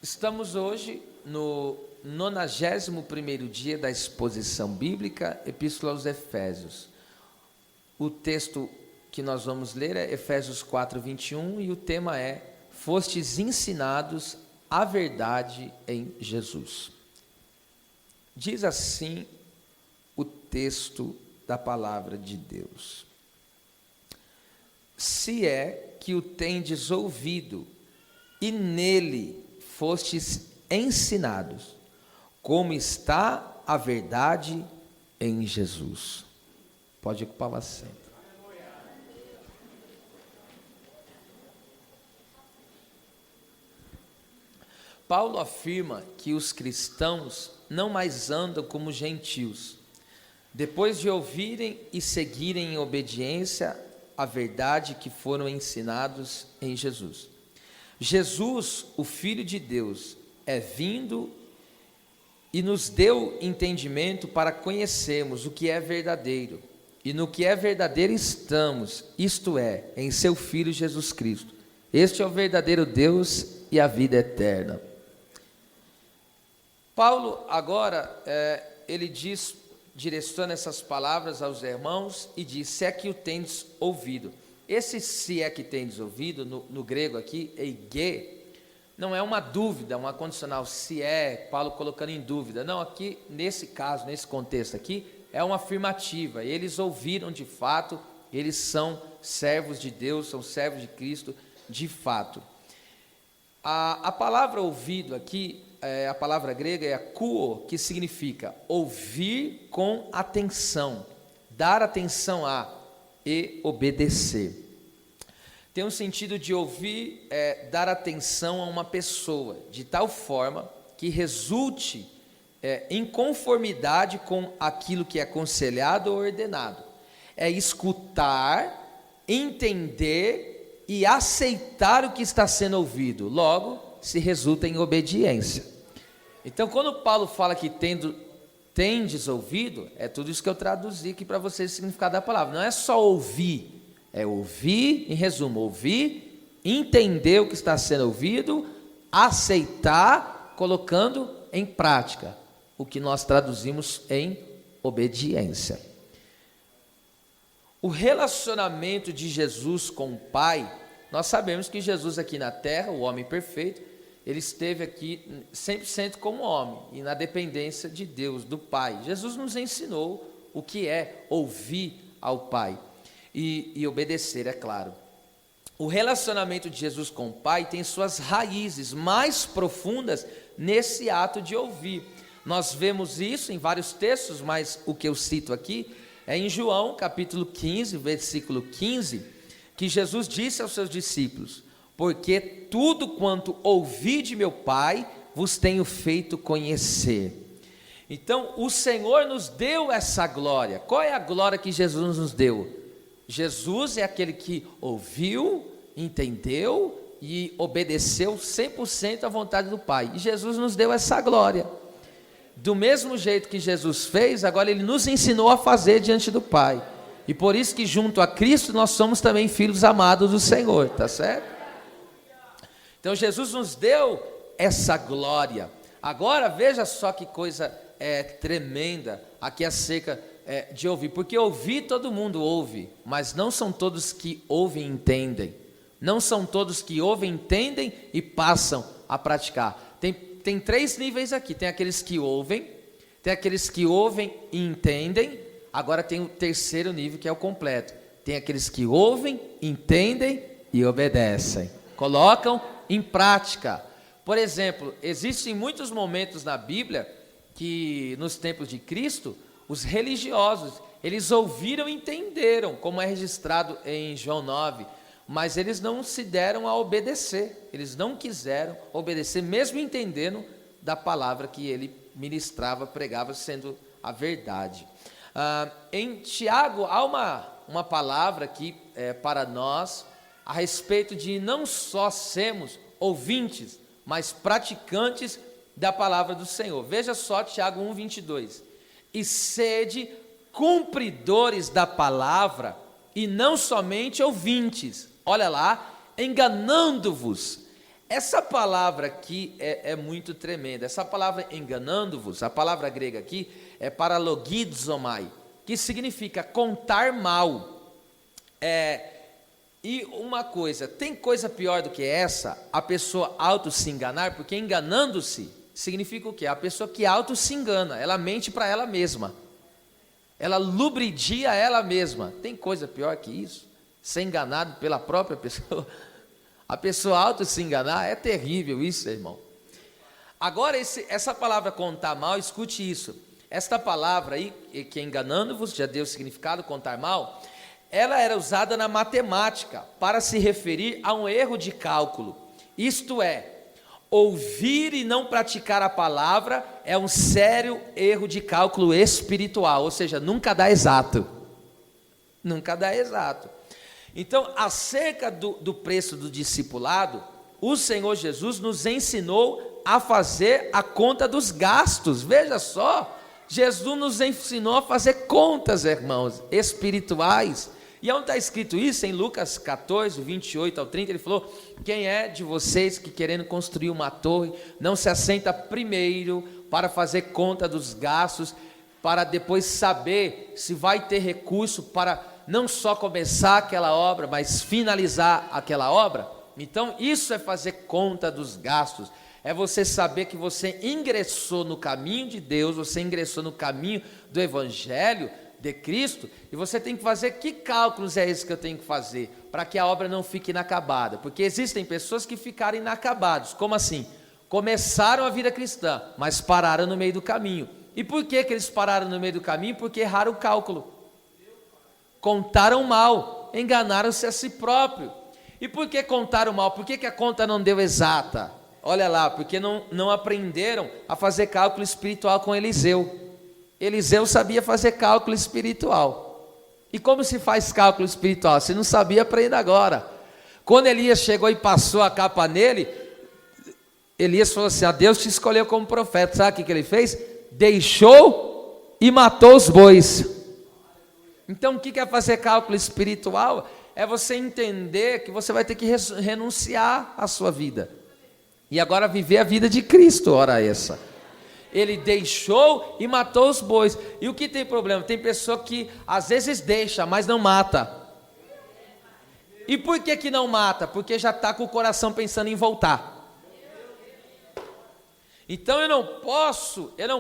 Estamos hoje no 91º dia da exposição bíblica, Epístola aos Efésios. O texto que nós vamos ler é Efésios 4:21 e o tema é: Fostes ensinados a verdade em Jesus. Diz assim o texto da palavra de Deus: Se é que o tendes ouvido e nele fostes ensinados, como está a verdade em Jesus. Pode ocupar o assento. Paulo afirma que os cristãos não mais andam como gentios, depois de ouvirem e seguirem em obediência à verdade que foram ensinados em Jesus. Jesus, o Filho de Deus, é vindo e nos deu entendimento para conhecermos o que é verdadeiro. E no que é verdadeiro estamos, isto é, em seu Filho Jesus Cristo. Este é o verdadeiro Deus e a vida eterna. Paulo agora, ele diz, direciona essas palavras aos irmãos e diz: se é que o tendes ouvido. Esse se é que tendes ouvido, no grego aqui, eige, não é uma dúvida, uma condicional, se é, Paulo colocando em dúvida. Não, aqui, nesse caso, nesse contexto aqui, é uma afirmativa. Eles ouviram de fato, eles são servos de Deus, são servos de Cristo de fato. A palavra ouvido aqui, a palavra grega é akouo, que significa ouvir com atenção, dar atenção a e obedecer. Tem um sentido de ouvir, dar atenção a uma pessoa, de tal forma que resulte em conformidade com aquilo que é aconselhado ou ordenado. É escutar, entender e aceitar o que está sendo ouvido, logo se resulta em obediência. Então, quando Paulo fala que tendes ouvido, é tudo isso que eu traduzi aqui para vocês, o significado da palavra. Não é só ouvir, é ouvir, em resumo, ouvir, entender o que está sendo ouvido, aceitar, colocando em prática, o que nós traduzimos em obediência. O relacionamento de Jesus com o Pai, nós sabemos que Jesus aqui na terra, o homem perfeito, ele esteve aqui 100% como homem e na dependência de Deus, do Pai. Jesus nos ensinou o que é ouvir ao Pai e obedecer, é claro. O relacionamento de Jesus com o Pai tem suas raízes mais profundas nesse ato de ouvir. Nós vemos isso em vários textos, mas o que eu cito aqui é em João capítulo 15, versículo 15, que Jesus disse aos seus discípulos: porque tudo quanto ouvi de meu Pai, vos tenho feito conhecer. Então, o Senhor nos deu essa glória. Qual é a glória que Jesus nos deu? Jesus é aquele que ouviu, entendeu e obedeceu 100% à vontade do Pai. E Jesus nos deu essa glória. Do mesmo jeito que Jesus fez, agora Ele nos ensinou a fazer diante do Pai. E por isso que junto a Cristo nós somos também filhos amados do Senhor, tá certo? Então Jesus nos deu essa glória. Agora veja só que coisa tremenda aqui acerca de ouvir. Porque ouvir todo mundo ouve, mas não são todos que ouvem e entendem. Não são todos que ouvem, entendem e passam a praticar. Tem 3 níveis aqui. Tem aqueles que ouvem, tem aqueles que ouvem e entendem. Agora tem o terceiro nível, que é o completo. Tem aqueles que ouvem, entendem e obedecem. Colocam em prática. Por exemplo, existem muitos momentos na Bíblia que nos tempos de Cristo, os religiosos, eles ouviram e entenderam, como é registrado em João 9, mas eles não se deram a obedecer, eles não quiseram obedecer, mesmo entendendo da palavra que ele ministrava, pregava, sendo a verdade. Em Tiago, há uma palavra aqui para nós, a respeito de não só sermos ouvintes, mas praticantes da palavra do Senhor. Veja só Tiago 1:22. E sede cumpridores da palavra, e não somente ouvintes. Olha lá, enganando-vos. Essa palavra aqui é muito tremenda. Essa palavra enganando-vos, a palavra grega aqui é paralogizomai, que significa contar mal. E uma coisa, tem coisa pior do que essa, a pessoa auto se enganar, porque enganando-se significa o quê? A pessoa que auto se engana, ela mente para ela mesma, ela lubridia ela mesma. Tem coisa pior que isso? Ser enganado pela própria pessoa. A pessoa auto se enganar, é terrível isso, irmão. Agora, essa palavra contar mal, escute isso. Esta palavra aí, que é enganando-vos, já deu o significado, contar mal, ela era usada na matemática para se referir a um erro de cálculo. Isto é, ouvir e não praticar a palavra é um sério erro de cálculo espiritual, ou seja, nunca dá exato. Nunca dá exato. Então, acerca do preço do discipulado, o Senhor Jesus nos ensinou a fazer a conta dos gastos. Veja só, Jesus nos ensinou a fazer contas, irmãos, espirituais. E onde está escrito isso? Em Lucas 14, 28 ao 30, ele falou: quem é de vocês que querendo construir uma torre, não se assenta primeiro para fazer conta dos gastos, para depois saber se vai ter recurso para não só começar aquela obra, mas finalizar aquela obra? Então, isso é fazer conta dos gastos, é você saber que você ingressou no caminho de Deus, você ingressou no caminho do Evangelho de Cristo, e você tem que fazer, que cálculos é esse que eu tenho que fazer, para que a obra não fique inacabada? Porque existem pessoas que ficaram inacabados. Como assim? Começaram a vida cristã, mas pararam no meio do caminho. E por que eles pararam no meio do caminho? Porque erraram o cálculo. Contaram mal, enganaram-se a si próprio. E por que contaram mal? Por que a conta não deu exata? Olha lá, porque não aprenderam a fazer cálculo espiritual com Eliseu. Eliseu sabia fazer cálculo espiritual. E como se faz cálculo espiritual? Se não sabia, aprenda agora. Quando Elias chegou e passou a capa nele, Elias falou assim: Deus te escolheu como profeta. Sabe o que ele fez? Deixou e matou os bois. Então, o que é fazer cálculo espiritual? É você entender que você vai ter que renunciar à sua vida, e agora viver a vida de Cristo, ora essa. Ele deixou e matou os bois. E o que tem problema? Tem pessoa que às vezes deixa, mas não mata. E por que não mata? Porque já está com o coração pensando em voltar. Então eu não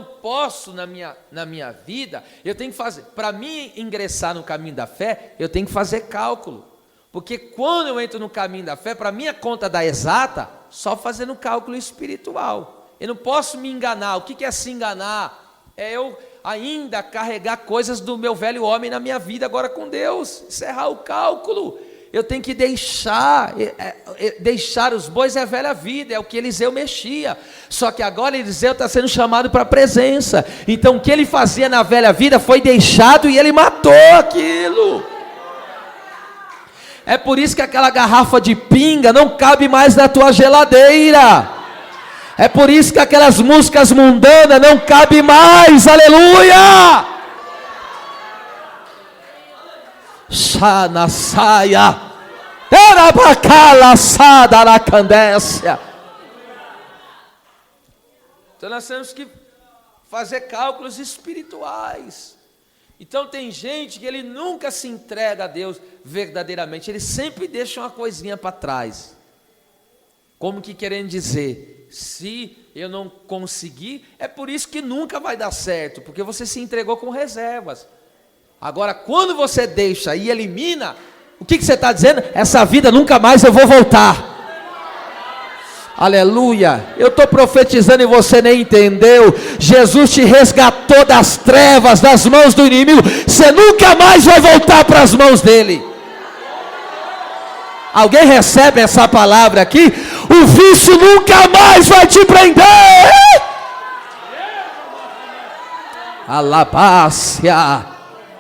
posso na minha vida, eu tenho que fazer, para mim ingressar no caminho da fé, eu tenho que fazer cálculo, porque quando eu entro no caminho da fé, para minha conta dar exata, só fazendo cálculo espiritual, eu não posso me enganar. O que é se enganar? É eu ainda carregar coisas do meu velho homem na minha vida agora com Deus, encerrar o cálculo. Eu tenho que deixar os bois é a velha vida, é o que Eliseu mexia, só que agora Eliseu está sendo chamado para a presença, então o que ele fazia na velha vida foi deixado e ele matou aquilo. É por isso que aquela garrafa de pinga não cabe mais na tua geladeira, é por isso que aquelas músicas mundanas não cabem mais, aleluia! Shana saia, era bacala sada na candécia. Então nós temos que fazer cálculos espirituais. Então tem gente que ele nunca se entrega a Deus verdadeiramente, ele sempre deixa uma coisinha para trás, como que querendo dizer: se eu não conseguir, é por isso que nunca vai dar certo, porque você se entregou com reservas. Agora, quando você deixa e elimina, o que você está dizendo? Essa vida nunca mais eu vou voltar. Aleluia. Eu estou profetizando e você nem entendeu. Jesus te resgatou das trevas, das mãos do inimigo. Você nunca mais vai voltar para as mãos dele. Alguém recebe essa palavra aqui? O vício nunca mais vai te prender. Alabácia.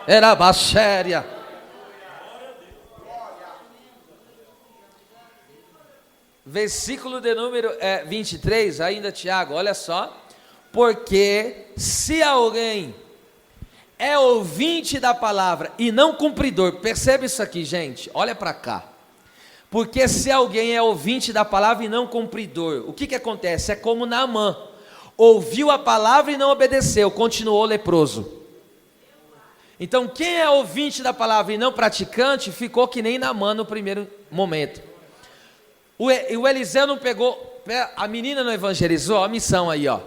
Era bachéria. Versículo de número 23, ainda Tiago, olha só. Porque se alguém é ouvinte da palavra e não cumpridor, percebe isso aqui, gente, olha para cá. Porque se alguém é ouvinte da palavra e não cumpridor, o que acontece? É como Naamã, ouviu a palavra e não obedeceu, continuou leproso. Então quem é ouvinte da palavra e não praticante, ficou que nem Naamã no primeiro momento. O Eliseu não pegou, a menina não evangelizou, a missão aí, ó.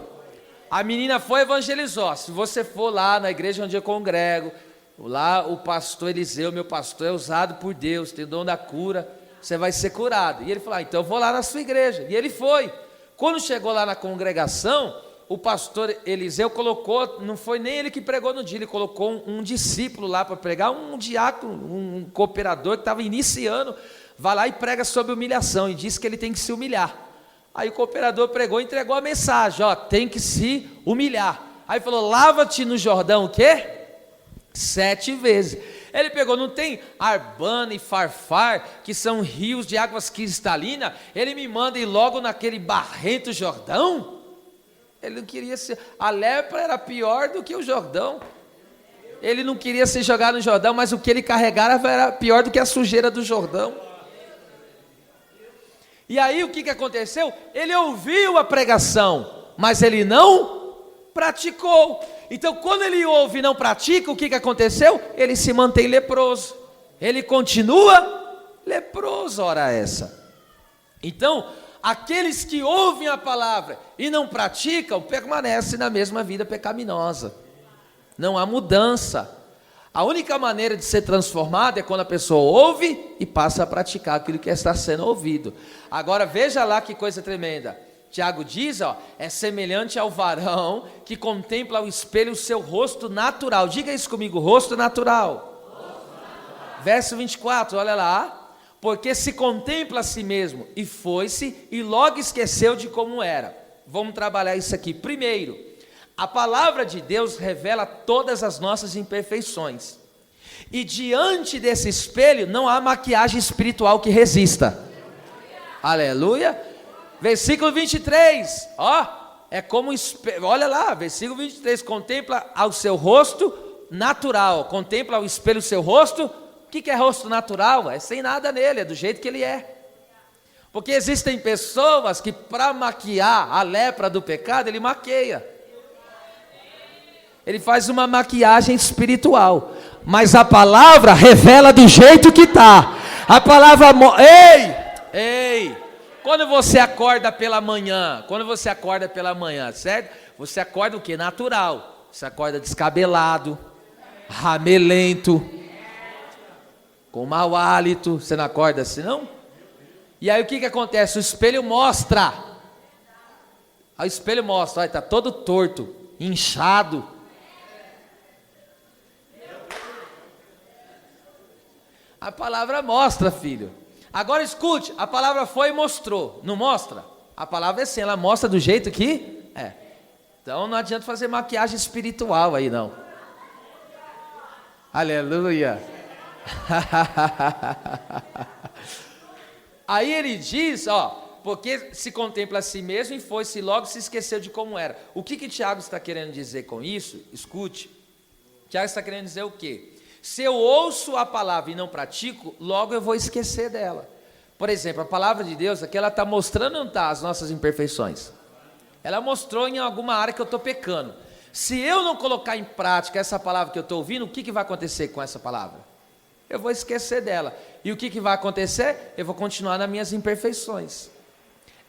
A menina foi e evangelizou. Se você for lá na igreja onde eu congrego, lá o pastor Eliseu, meu pastor, é usado por Deus, tem dom da cura, você vai ser curado. E ele falou, então eu vou lá na sua igreja. E ele foi. Quando chegou lá na congregação, o pastor Eliseu colocou, não foi nem ele que pregou no dia, ele colocou um discípulo lá para pregar, um diácono, um cooperador que estava iniciando, vai lá e prega sobre humilhação, e disse que ele tem que se humilhar. Aí o cooperador pregou e entregou a mensagem, ó, tem que se humilhar. Aí falou, lava-te no Jordão, o quê? 7 vezes. Ele pegou, não tem Arbana e Farfar, que são rios de águas cristalinas, ele me manda ir logo naquele barrento Jordão? Ele não queria ser, a lepra era pior do que o Jordão. Ele não queria se jogar no Jordão, mas o que ele carregava era pior do que a sujeira do Jordão. E aí o que aconteceu? Ele ouviu a pregação, mas ele não praticou. Então quando ele ouve e não pratica, o que aconteceu? Ele se mantém leproso. Ele continua leproso, ora essa. Então, aqueles que ouvem a palavra e não praticam, permanecem na mesma vida pecaminosa. Não há mudança. A única maneira de ser transformado é quando a pessoa ouve e passa a praticar aquilo que está sendo ouvido. Agora veja lá que coisa tremenda. Tiago diz, ó, é semelhante ao varão que contempla ao espelho o seu rosto natural. Diga isso comigo, rosto natural. Verso 24, olha lá. Porque se contempla a si mesmo e foi-se e logo esqueceu de como era. Vamos trabalhar isso aqui. Primeiro, a palavra de Deus revela todas as nossas imperfeições. E diante desse espelho não há maquiagem espiritual que resista. Aleluia. Versículo 23, ó, é como espelho, olha lá, versículo 23, contempla ao seu rosto natural, contempla ao espelho o seu rosto. O que é rosto natural? É sem nada nele, é do jeito que ele é. Porque existem pessoas que para maquiar a lepra do pecado, ele maqueia. Ele faz uma maquiagem espiritual. Mas a palavra revela do jeito que está. A palavra, ei, quando você acorda pela manhã, certo? Você acorda o que? Natural. Você acorda descabelado, ramelento, com mau hálito. Você não acorda assim, não? E aí o que acontece? O espelho mostra. O espelho mostra, olha, está todo torto, inchado. A palavra mostra, filho. Agora escute, a palavra foi e mostrou. Não mostra? A palavra é assim, ela mostra do jeito que é. Então não adianta fazer maquiagem espiritual aí não. Aleluia. Aí ele diz, ó, porque se contempla a si mesmo e foi-se logo se esqueceu de como era. O que Tiago está querendo dizer com isso? Escute. Tiago está querendo dizer o quê? Se eu ouço a palavra e não pratico, logo eu vou esquecer dela. Por exemplo, a palavra de Deus aqui, ela está mostrando onde está as nossas imperfeições. Ela mostrou em alguma área que eu estou pecando. Se eu não colocar em prática essa palavra que eu estou ouvindo, o que vai acontecer com essa palavra? Eu vou esquecer dela. E o que vai acontecer? Eu vou continuar nas minhas imperfeições.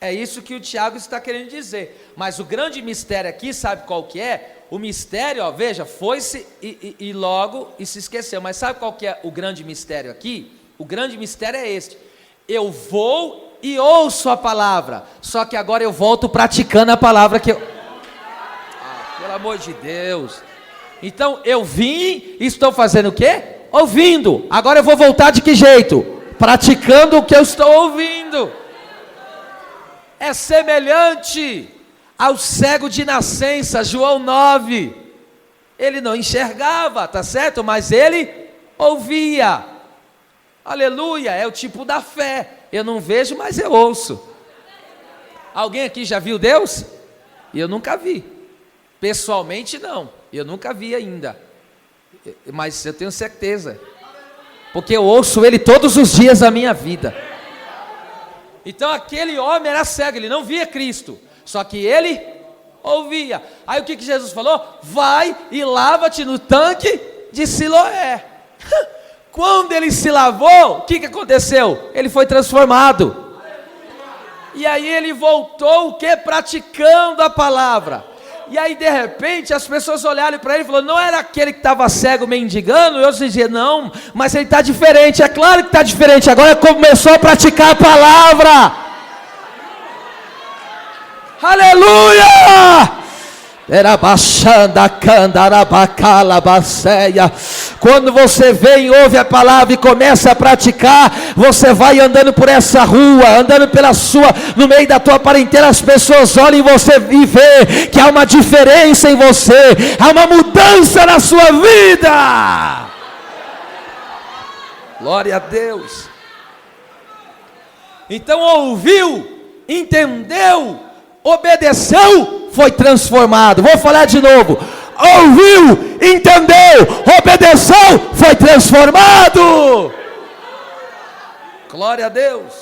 É isso que o Tiago está querendo dizer. Mas o grande mistério aqui, sabe qual que é? O mistério, ó, veja, foi-se e logo e se esqueceu. Mas sabe qual que é o grande mistério aqui? O grande mistério é este. Eu vou e ouço a palavra. Só que agora eu volto praticando a palavra que eu... pelo amor de Deus. Então eu vim e estou fazendo o quê? Ouvindo. Agora eu vou voltar de que jeito? Praticando o que eu estou ouvindo. É semelhante ao cego de nascença, João 9. Ele não enxergava, tá certo? Mas ele ouvia. Aleluia, é o tipo da fé. Eu não vejo, mas eu ouço. Alguém aqui já viu Deus? Eu nunca vi. Pessoalmente não, eu nunca vi ainda. Mas eu tenho certeza. Porque eu ouço Ele todos os dias da minha vida. Então aquele homem era cego, ele não via Cristo, só que ele ouvia. Aí o que Jesus falou? Vai e lava-te no tanque de Siloé. Quando ele se lavou, o que aconteceu? Ele foi transformado. E aí ele voltou o que? Praticando a palavra. E aí de repente as pessoas olharam para ele e falaram, não era aquele que estava cego mendigando? E outros diziam, não, mas ele está diferente. É claro que está diferente, agora começou a praticar a palavra. Aleluia! Quando você vem e ouve a palavra e começa a praticar, você vai andando por essa rua, andando no meio da tua parentela, as pessoas olham em você e vê que há uma diferença em você, há uma mudança na sua vida. Glória a Deus. Então ouviu, entendeu, obedeceu, foi transformado. Vou falar de novo. Ouviu, entendeu, obedeceu, foi transformado. Glória a Deus.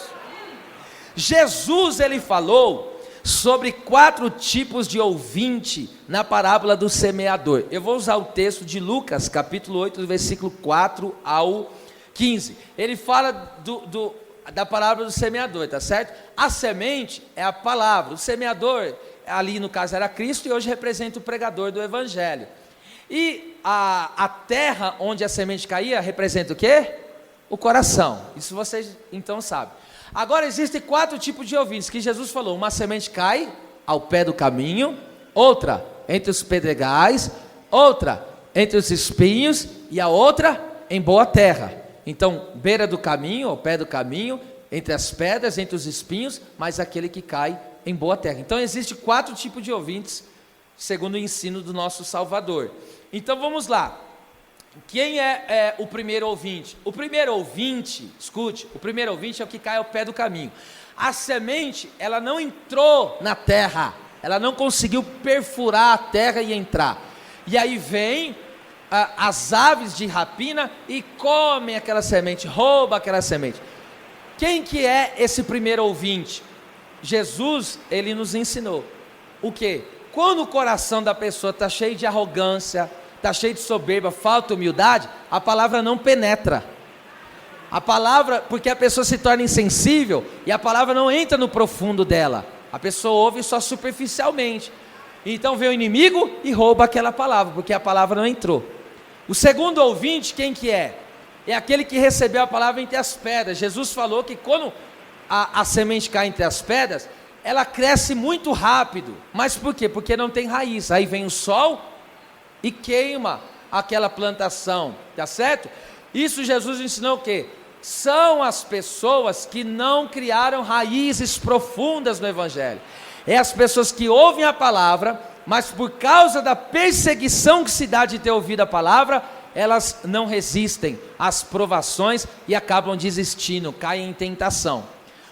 Jesus, ele falou sobre 4 tipos de ouvinte na parábola do semeador. Eu vou usar o texto de Lucas, capítulo 8, do versículo 4 ao 15. Ele fala da parábola do semeador, tá certo? A semente é a palavra, o semeador, ali no caso era Cristo, e hoje representa o pregador do evangelho. E a terra onde a semente caía representa o quê? O coração. Isso vocês então sabem. Agora existem 4 tipos de ouvintes que Jesus falou. Uma semente cai ao pé do caminho, outra entre os pedregais, outra entre os espinhos e a outra em boa terra. Então, beira do caminho, ao pé do caminho, entre as pedras, entre os espinhos, mas aquele que cai em boa terra. Então, existem 4 tipos de ouvintes, segundo o ensino do nosso Salvador. Então, vamos lá. Quem é o primeiro ouvinte? O primeiro ouvinte, escute, o primeiro ouvinte é o que cai ao pé do caminho. A semente, ela não entrou na terra, ela não conseguiu perfurar a terra e entrar. E aí vem as aves de rapina e comem aquela semente, roubam aquela semente. Quem que é esse primeiro ouvinte? Jesus, ele nos ensinou o quê? Quando o coração da pessoa está cheio de arrogância, está cheio de soberba, falta humildade, a palavra não penetra. A palavra, porque a pessoa se torna insensível e a palavra não entra no profundo dela. A pessoa ouve só superficialmente. Então vem o inimigo e rouba aquela palavra, porque a palavra não entrou. O segundo ouvinte, quem que é? É aquele que recebeu a palavra entre as pedras. Jesus falou que quando a semente cai entre as pedras, ela cresce muito rápido. Mas por quê? Porque não tem raiz. Aí vem o sol e queima aquela plantação, tá certo? Isso Jesus ensinou o quê? São as pessoas que não criaram raízes profundas no evangelho. É as pessoas que ouvem a palavra, mas por causa da perseguição que se dá de ter ouvido a palavra, elas não resistem às provações e acabam desistindo, caem em tentação.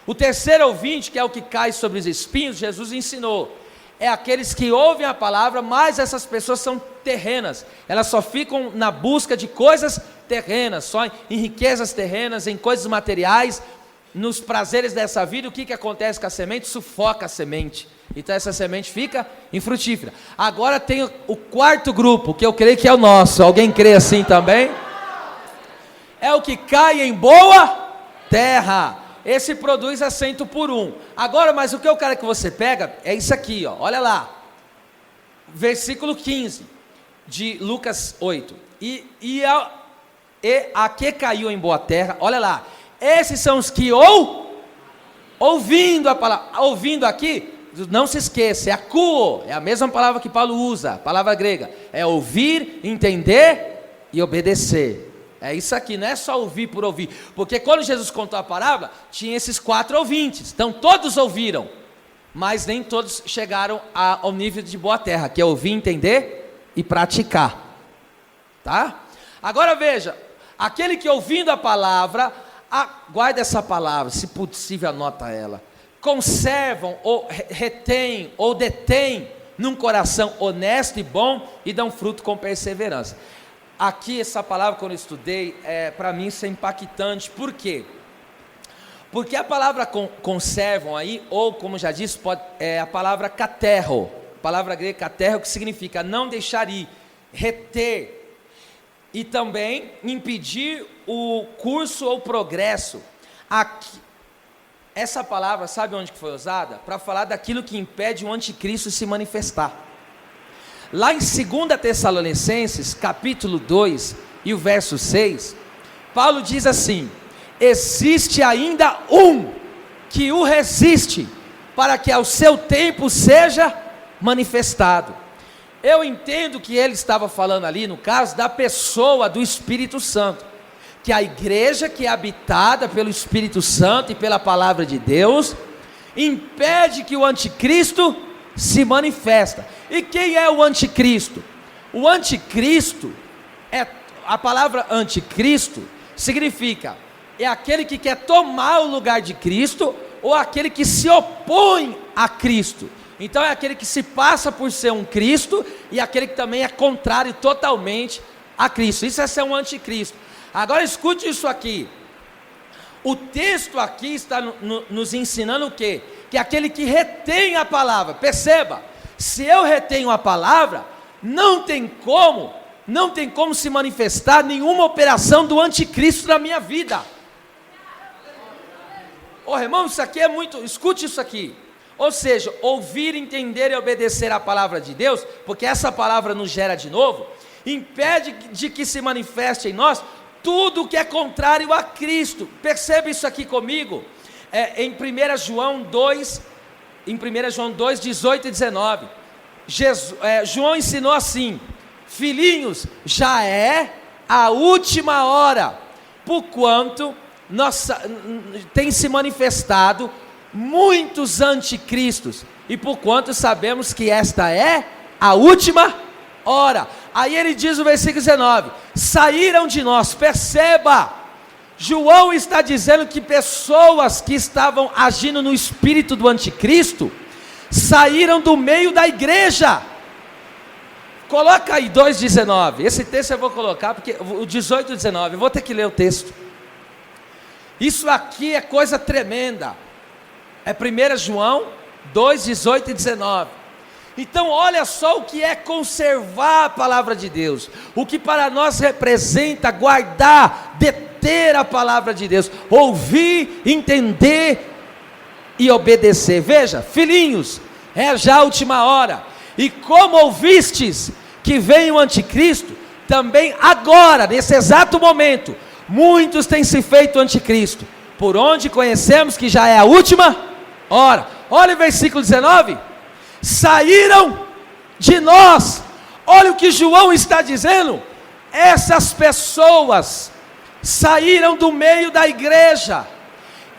O terceiro ouvinte, que é o que cai sobre os espinhos, Jesus ensinou, é aqueles que ouvem a palavra, mas essas pessoas são terrenas, elas só ficam na busca de coisas terrenas, só em riquezas terrenas, em coisas materiais, nos prazeres dessa vida. O que acontece com a semente? Sufoca a semente, então essa semente fica infrutífera. Agora tem o quarto grupo, que eu creio que é o nosso. Alguém crê assim também? É o que cai em boa terra. Esse produz a 100 por 1. Agora, mas o que eu quero que você pega é isso aqui, ó. Olha lá, versículo 15 de Lucas 8. E a que caiu em boa terra, olha lá, esses são os que ouvindo a palavra. Ouvindo aqui, não se esqueça, é akuo, é a mesma palavra que Paulo usa, a palavra grega, é ouvir, entender e obedecer. É isso aqui, não é só ouvir por ouvir, porque quando Jesus contou a parábola, tinha esses 4 ouvintes, então todos ouviram, mas nem todos chegaram ao nível de boa terra, que é ouvir, entender e praticar, tá? Agora veja, aquele que ouvindo a palavra, guarda essa palavra, se possível anota ela, conservam ou retém ou detém num coração honesto e bom e dão fruto com perseverança. Aqui essa palavra, quando eu estudei, para mim isso é impactante. Por quê? Porque a palavra conservam aí, ou como já disse, é a palavra katerro, a palavra grega katerro, que significa não deixar ir, reter, e também impedir o curso ou progresso. Aqui, essa palavra, sabe onde que foi usada? Para falar daquilo que impede o anticristo se manifestar. Lá em 2 Tessalonicenses, capítulo 2, e o verso 6, Paulo diz assim: existe ainda um que o resiste, para que ao seu tempo seja manifestado. Eu entendo que ele estava falando ali, no caso, da pessoa do Espírito Santo, que a igreja que é habitada pelo Espírito Santo e pela palavra de Deus, impede que o anticristo se manifesta. E quem é o anticristo? O anticristo, a palavra anticristo significa, é aquele que quer tomar o lugar de Cristo, ou aquele que se opõe a Cristo. Então é aquele que se passa por ser um Cristo, e aquele que também é contrário totalmente a Cristo. Isso é ser um anticristo. Agora escute isso aqui. O texto aqui está nos ensinando o quê? Que é aquele que retém a palavra. Perceba, se eu retenho a palavra, não tem como se manifestar nenhuma operação do anticristo na minha vida. Irmão, isso aqui é muito, escute isso aqui. Ou seja, ouvir, entender e obedecer a palavra de Deus, porque essa palavra nos gera de novo, impede de que se manifeste em nós tudo que é contrário a Cristo. Perceba isso aqui comigo, em 1 João 2, 18 e 19, João ensinou assim: filhinhos, já é a última hora, porquanto tem se manifestado muitos anticristos, e porquanto sabemos que esta é a última hora. Aí ele diz no versículo 19: saíram de nós. Perceba, João está dizendo que pessoas que estavam agindo no espírito do anticristo saíram do meio da igreja. Coloca aí 2,19, esse texto eu vou colocar, porque o 18 e 19, eu vou ter que ler o texto. Isso aqui é coisa tremenda, é 1 João 2, 18 e 19, então olha só o que é conservar a palavra de Deus, o que para nós representa guardar, deter a palavra de Deus, ouvir, entender e obedecer. Veja, filhinhos, é já a última hora, e como ouvistes que vem o anticristo, também agora, nesse exato momento, muitos têm se feito anticristo, por onde conhecemos que já é a última hora. Olha o versículo 19, saíram de nós. Olha o que João está dizendo, essas pessoas saíram do meio da igreja.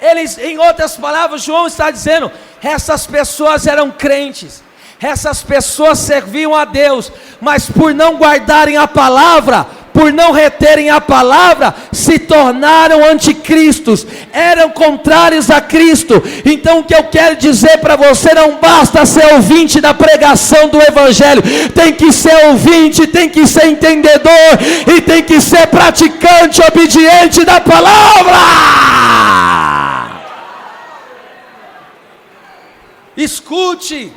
Eles, em outras palavras, João está dizendo, essas pessoas eram crentes, essas pessoas serviam a Deus, mas por não guardarem a palavra, por não reterem a palavra, se tornaram anticristos, eram contrários a Cristo. Então o que eu quero dizer para você, não basta ser ouvinte da pregação do Evangelho, tem que ser ouvinte, tem que ser entendedor, e tem que ser praticante, obediente da palavra. Escute,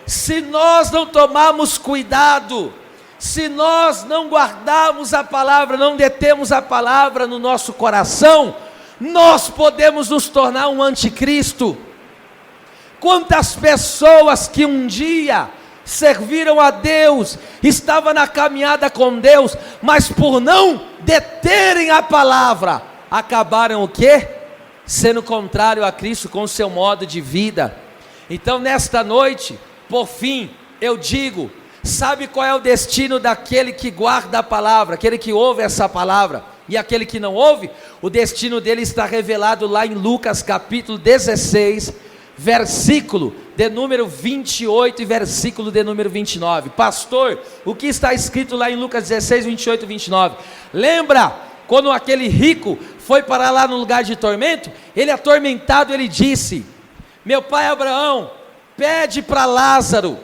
se nós não tomarmos cuidado, se nós não guardarmos a palavra, não detemos a palavra no nosso coração, nós podemos nos tornar um anticristo. Quantas pessoas que um dia serviram a Deus, estavam na caminhada com Deus, mas por não deterem a palavra, acabaram o quê? Sendo contrário a Cristo com o seu modo de vida. Então nesta noite, por fim, eu digo, sabe qual é o destino daquele que guarda a palavra, aquele que ouve essa palavra, e aquele que não ouve? O destino dele está revelado lá em Lucas capítulo 16, versículo de número 28 e versículo de número 29. Pastor, o que está escrito lá em Lucas 16, 28 e 29? Lembra quando aquele rico foi parar lá no lugar de tormento? Ele atormentado, ele disse: meu pai Abraão, pede para Lázaro,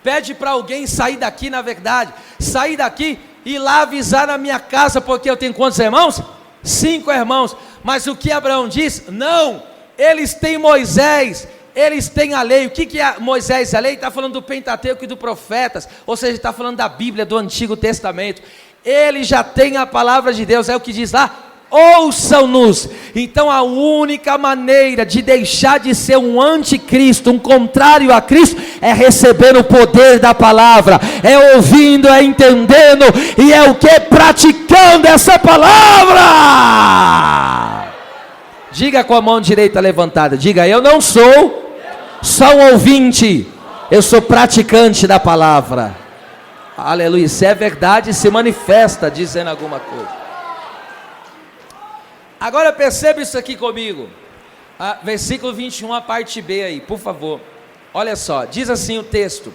pede para alguém sair daqui, na verdade, sair daqui e ir lá avisar na minha casa, porque eu tenho quantos irmãos? 5 irmãos. Mas o que Abraão diz? Não, eles têm Moisés, eles têm a lei. O que é Moisés e a lei? Está falando do Pentateuco e dos profetas, ou seja, está falando da Bíblia, do Antigo Testamento. Ele já tem a palavra de Deus, é o que diz lá: ouçam-nos. Então a única maneira de deixar de ser um anticristo, um contrário a Cristo, é receber o poder da palavra, é ouvindo, é entendendo, e é o que? Praticando essa palavra. Diga com a mão direita levantada, diga: eu não sou só um ouvinte, eu sou praticante da palavra. Aleluia. Se é verdade, se manifesta dizendo alguma coisa. Agora perceba isso aqui comigo, versículo 21, a parte B aí, por favor. Olha só, diz assim o texto: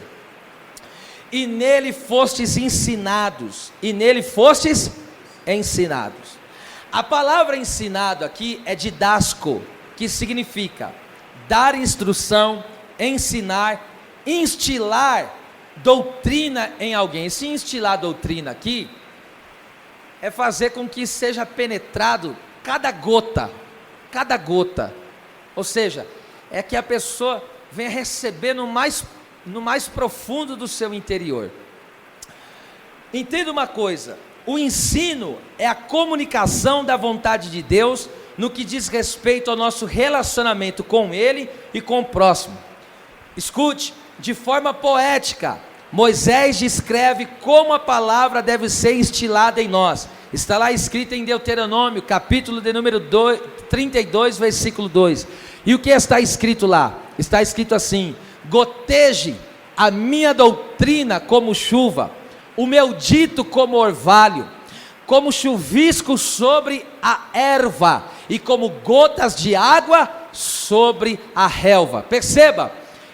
e nele fostes ensinados. E nele fostes ensinados. A palavra ensinado aqui é didasco, que significa dar instrução, ensinar, instilar doutrina em alguém. Esse instilar doutrina aqui é fazer com que seja penetrado cada gota, ou seja, é que a pessoa venha receber no mais profundo do seu interior. Entenda uma coisa: o ensino é a comunicação da vontade de Deus no que diz respeito ao nosso relacionamento com Ele e com o próximo. Escute, de forma poética, Moisés descreve como a palavra deve ser instilada em nós. Está lá escrito em Deuteronômio, capítulo de número 32, versículo 2. E o que está escrito lá? Está escrito assim: goteje a minha doutrina como chuva, o meu dito como orvalho, como chuvisco sobre a erva, e como gotas de água sobre a relva. Perceba,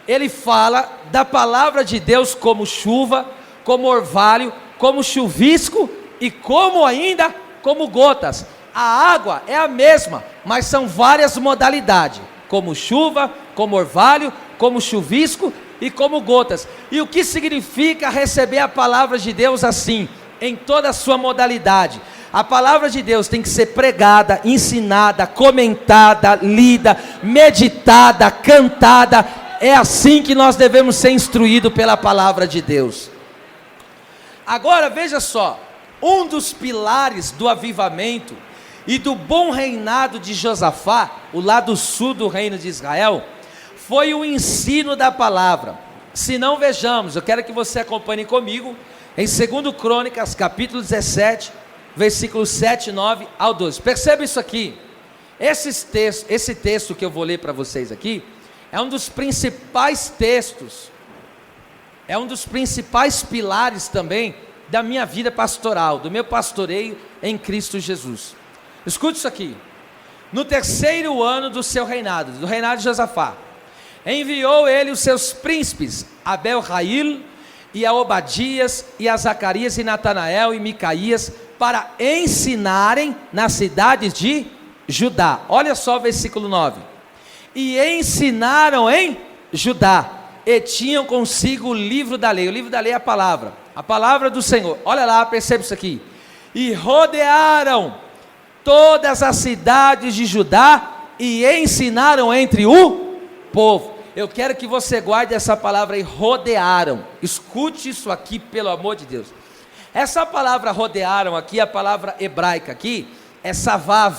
ele fala da palavra de Deus como chuva, como orvalho, como chuvisco e como ainda como gotas. A água é a mesma, mas são várias modalidades, como chuva, como orvalho, como chuvisco e como gotas. E o que significa receber a palavra de Deus assim, em toda a sua modalidade? A palavra de Deus tem que ser pregada, ensinada, comentada, lida, meditada, cantada. É assim que nós devemos ser instruídos pela palavra de Deus. Agora veja só, um dos pilares do avivamento e do bom reinado de Josafá, o lado sul do reino de Israel, foi o ensino da palavra. Se não, vejamos, eu quero que você acompanhe comigo em 2 Crônicas, capítulo 17, versículos 7, 9 ao 12. Perceba isso aqui. Esse texto que eu vou ler para vocês aqui é um dos principais textos, é um dos principais pilares também da minha vida pastoral, do meu pastoreio em Cristo Jesus. Escute isso aqui: no 3º ano do seu reinado, do reinado de Josafá, enviou ele os seus príncipes, Abel-Rail, e a Obadias, e a Zacarias, e Natanael, e Micaías, para ensinarem nas cidades de Judá. Olha só o versículo 9: e ensinaram em Judá, e tinham consigo o livro da lei. O livro da lei é a palavra do Senhor. Olha lá, perceba isso aqui: e rodearam todas as cidades de Judá, e ensinaram entre o povo. Eu quero que você guarde essa palavra aí, rodearam. Escute isso aqui, pelo amor de Deus. Essa palavra rodearam aqui, a palavra hebraica aqui, é savav,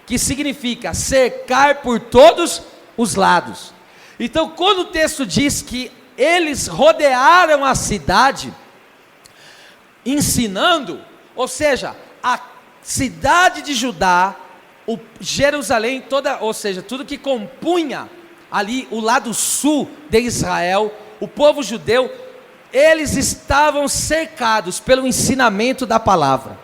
que significa cercar por todos os lados. Então, quando o texto diz que eles rodearam a cidade, ensinando, ou seja, a cidade de Judá, Jerusalém toda, ou seja, tudo que compunha ali o lado sul de Israel, o povo judeu, eles estavam cercados pelo ensinamento da palavra.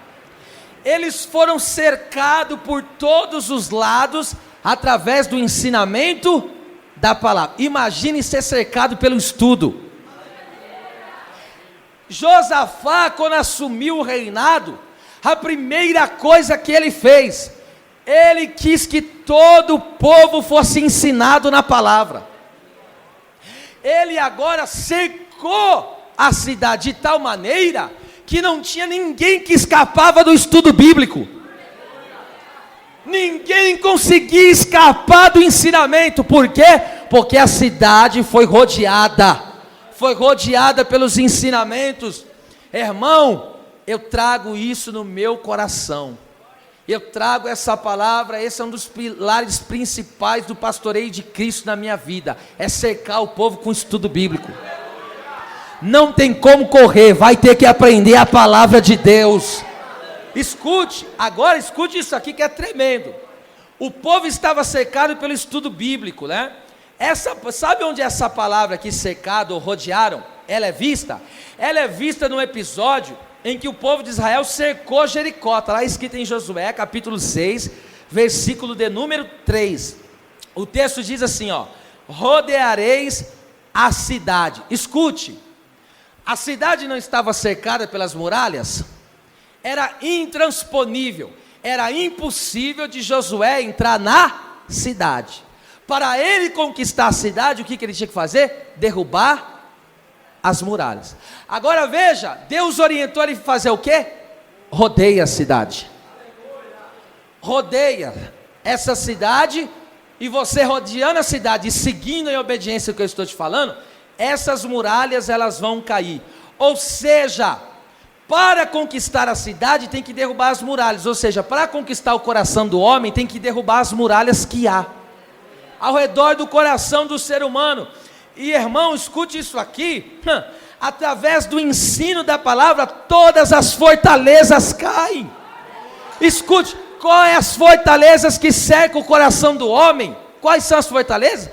Eles foram cercados por todos os lados através do ensinamento da palavra. Imagine ser cercado pelo estudo. Josafá, quando assumiu o reinado, a primeira coisa que ele fez, ele quis que todo o povo fosse ensinado na palavra. Ele agora cercou a cidade de tal maneira que não tinha ninguém que escapava do estudo bíblico. Ninguém conseguia escapar do ensinamento. Por quê? Porque a cidade foi rodeada pelos ensinamentos. Irmão, eu trago isso no meu coração. Eu trago essa palavra. Esse é um dos pilares principais do pastoreio de Cristo na minha vida, é cercar o povo com estudo bíblico. Não tem como correr, vai ter que aprender a palavra de Deus. Escute isso aqui que é tremendo. O povo estava cercado pelo estudo bíblico, né? Sabe onde essa palavra aqui, cercado ou rodearam, ela é vista? Ela é vista no episódio em que o povo de Israel cercou Jericó. Está lá escrito em Josué, capítulo 6, versículo de número 3. O texto diz assim, ó: rodeareis a cidade. Escute, a cidade não estava cercada pelas muralhas? Era intransponível, era impossível de Josué entrar na cidade. Para ele conquistar a cidade, o que ele tinha que fazer? Derrubar as muralhas. Agora veja, Deus orientou ele a fazer o quê? Rodeia a cidade. Rodeia essa cidade, e você rodeando a cidade e seguindo em obediência ao que eu estou te falando, essas muralhas elas vão cair. Ou seja, para conquistar a cidade tem que derrubar as muralhas. Ou seja, para conquistar o coração do homem tem que derrubar as muralhas que há ao redor do coração do ser humano. E irmão, escute isso aqui, através do ensino da palavra, todas as fortalezas caem. Escute, quais as fortalezas que cercam o coração do homem? Quais são as fortalezas?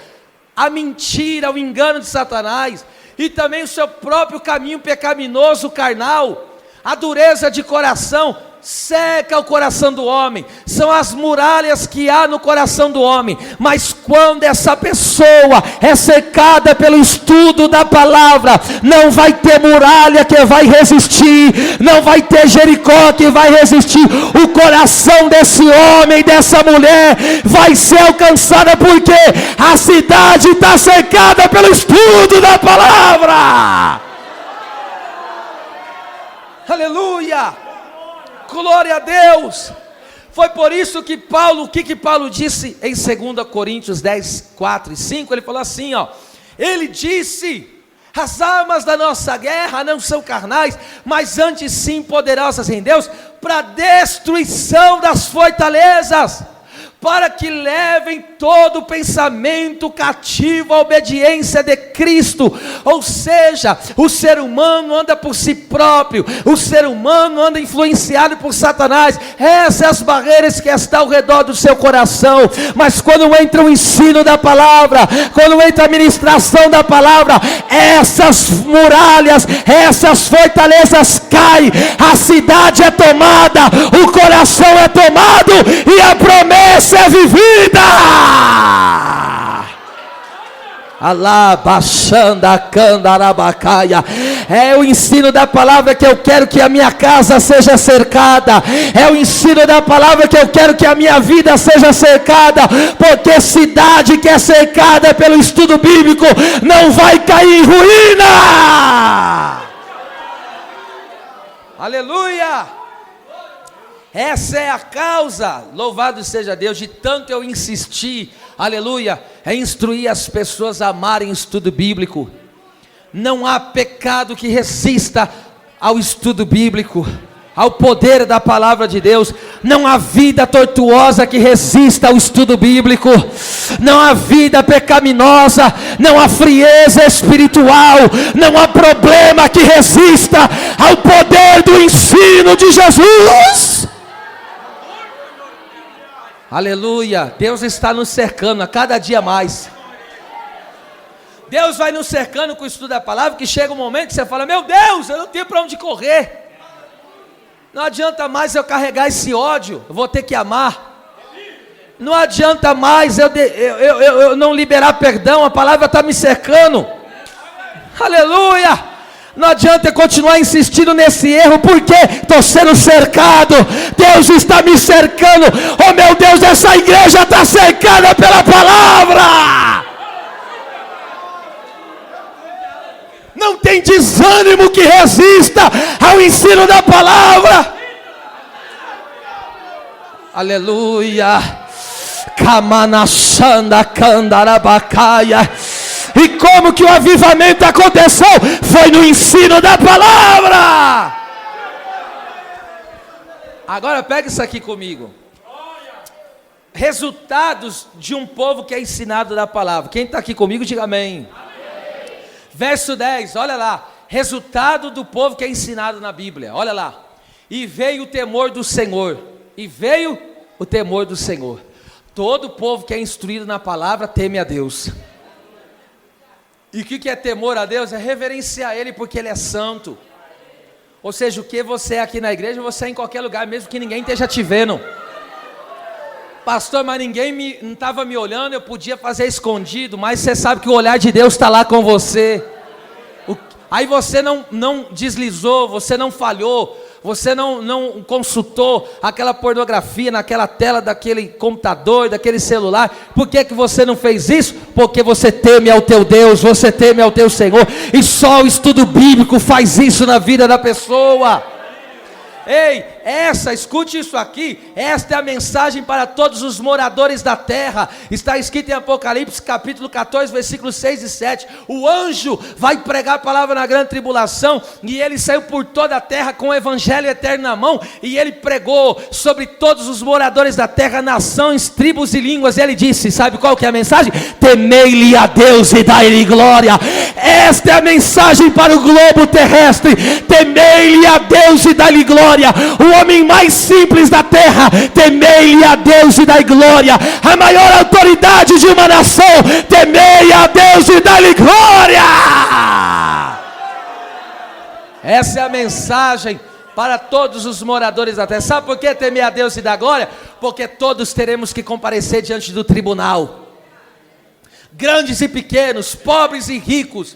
A mentira, o engano de Satanás, e também o seu próprio caminho pecaminoso carnal, a dureza de coração, cerca o coração do homem, são as muralhas que há no coração do homem. Mas quando essa pessoa é cercada pelo estudo da palavra, não vai ter muralha que vai resistir, não vai ter Jericó que vai resistir. O coração desse homem, dessa mulher, vai ser alcançada, porque a cidade está cercada pelo estudo da palavra. Aleluia! Glória a Deus. Foi por isso que Paulo, o que Paulo disse em 2 Coríntios 10, 4 e 5, ele falou assim, ó, ele disse: as armas da nossa guerra não são carnais, mas antes sim poderosas em Deus, para destruição das fortalezas, para que levem todo pensamento cativo à obediência de Cristo. Ou seja, o ser humano anda por si próprio, o ser humano anda influenciado por Satanás. Essas são as barreiras que estão ao redor do seu coração. Mas quando entra o ensino da palavra, quando entra a ministração da palavra, essas muralhas, essas fortalezas caem, a cidade é tomada, o coração é tomado e a promessa é vivida. Alabaxanda candarabacaia. É o ensino da palavra que eu quero que a minha casa seja cercada. É o ensino da palavra que eu quero que a minha vida seja cercada. Porque cidade que é cercada pelo estudo bíblico não vai cair em ruína. Aleluia. Essa é a causa, louvado seja Deus, de tanto eu insistir, aleluia, em instruir as pessoas a amarem o estudo bíblico. Não há pecado que resista ao estudo bíblico, ao poder da palavra de Deus. Não há vida tortuosa que resista ao estudo bíblico. Não há vida pecaminosa, não há frieza espiritual, não há problema que resista ao poder do ensino de Jesus. Aleluia, Deus está nos cercando a cada dia mais. Deus vai nos cercando com o estudo da palavra, que chega um momento que você fala: meu Deus, eu não tenho para onde correr. Não adianta mais eu carregar esse ódio, eu vou ter que amar. Não adianta mais eu não liberar perdão, a palavra está me cercando. Aleluia. Não adianta eu continuar insistindo nesse erro, porque estou sendo cercado. Deus está me cercando. Oh meu Deus, essa igreja está cercada pela palavra. Não tem desânimo que resista ao ensino da palavra. Aleluia. Kamanashanda Kandarabacaia. E como que o avivamento aconteceu? Foi no ensino da palavra. Agora pega isso aqui comigo. Resultados de um povo que é ensinado da palavra. Quem está aqui comigo, diga amém. Verso 10, olha lá. Resultado do povo que é ensinado na Bíblia. Olha lá. E veio o temor do Senhor. E veio o temor do Senhor. Todo povo que é instruído na palavra teme a Deus. E o que é temor a Deus? É reverenciar Ele porque Ele é santo. Ou seja, o que você é aqui na igreja, você é em qualquer lugar, mesmo que ninguém esteja te vendo. Pastor, mas ninguém não estava me olhando, eu podia fazer escondido, mas você sabe que o olhar de Deus está lá com você. Aí você não deslizou, você não falhou, você não consultou aquela pornografia naquela tela daquele computador, daquele celular. Por que você não fez isso? Porque você teme ao teu Deus, você teme ao teu Senhor. E só o estudo bíblico faz isso na vida da pessoa. Ei, escute isso aqui, esta é a mensagem para todos os moradores da terra. Está escrito em Apocalipse capítulo 14, versículos 6 e 7. O anjo vai pregar a palavra na grande tribulação, e ele saiu por toda a terra com o evangelho eterno na mão, e ele pregou sobre todos os moradores da terra, nações, tribos e línguas. E ele disse, sabe qual que é a mensagem? Temei-lhe a Deus e dai-lhe glória. Esta é a mensagem para o globo terrestre. Temei-lhe a Deus e dai-lhe glória. O homem mais simples da terra, temei a Deus e dai glória. A maior autoridade de uma nação, temei a Deus e dai glória. Essa é a mensagem para todos os moradores da terra. Sabe por que temer a Deus e dar glória? Porque todos teremos que comparecer diante do tribunal. Grandes e pequenos, pobres e ricos,